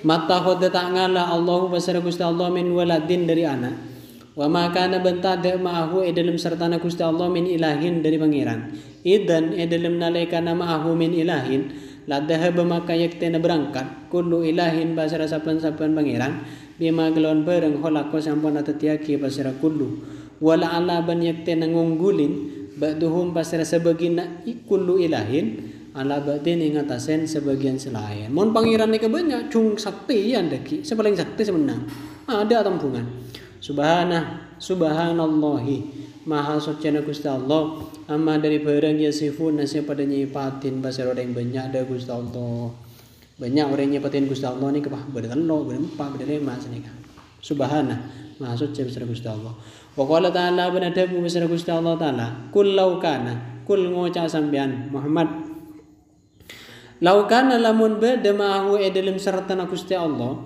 Mata khodata ngala Allahu basara Gusti Allah min waladin dari anak. Wa ma kana bentada ma'ahu dalam sertana Gusti Allah min ilahin dari pangeran. Idan dalam nalaikana ma'ahu min ilahin la dahaba maka yaktena berangkat kullu ilahin basara sapan-sapan pangeran bima gelon bareng khalaqa sampun atatiaki basara kullu wala ala ban yaktena ngunggulin ba'duhum basara sebagina kullu ilahin ala ba'din ing atasen sebagian selain. Mun pangeran ni kebanyak cung sakti yan deki sepaling sakti semenang. Ada tampungan. Subhanallahi maha suci Gusti Allah amma dari barang yasifun nasi pada nyipatin pasar orang banyak ada Gusti Allah banyak orang nyipatin Gusti Allah ni kepah bertelo berempat berlima senika subhana maha suci besar Gusti Allah wa qala ta'ala benadabu besar Gusti Allah Ta'ala kul laukana kul ngoca sampean Muhammad laukana lamun bada ma'ahu dalam sertana Gusti Allah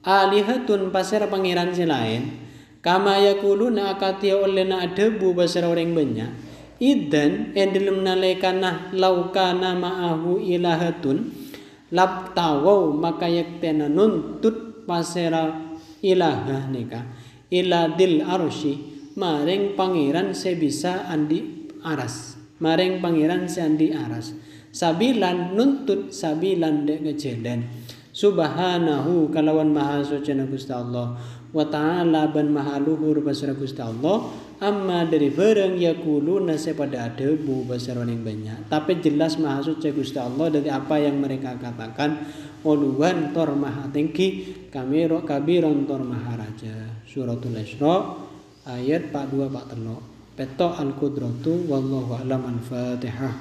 alihatun pasar pangeran selain kama yakuluna akatia olena adebu basara orang banyak idan dalam nalaikana laukana ma'ahu ilahatun labtawau maka yaktena nuntut pasara ilahah nika ila dil arsy maring pangeran sebisa andi aras. Maring pangeran seandi aras. Sabilan nuntut sabilan dek ngejelen. Subhanahu kalawan maha suci Gusti Allah wa ta'ala ban maha luhur basra Gusti Allah amma dari barang yakuluna pada debu basra yang banyak. Tapi jelas maha suci Gusti Allah dari apa yang mereka katakan. Uluwan tor maha tinggi kamiro kabiron tor maha raja. Suratul Isra ayat 42-43. Petok al-qudratu wallahu a'lam. Al-Fatihah.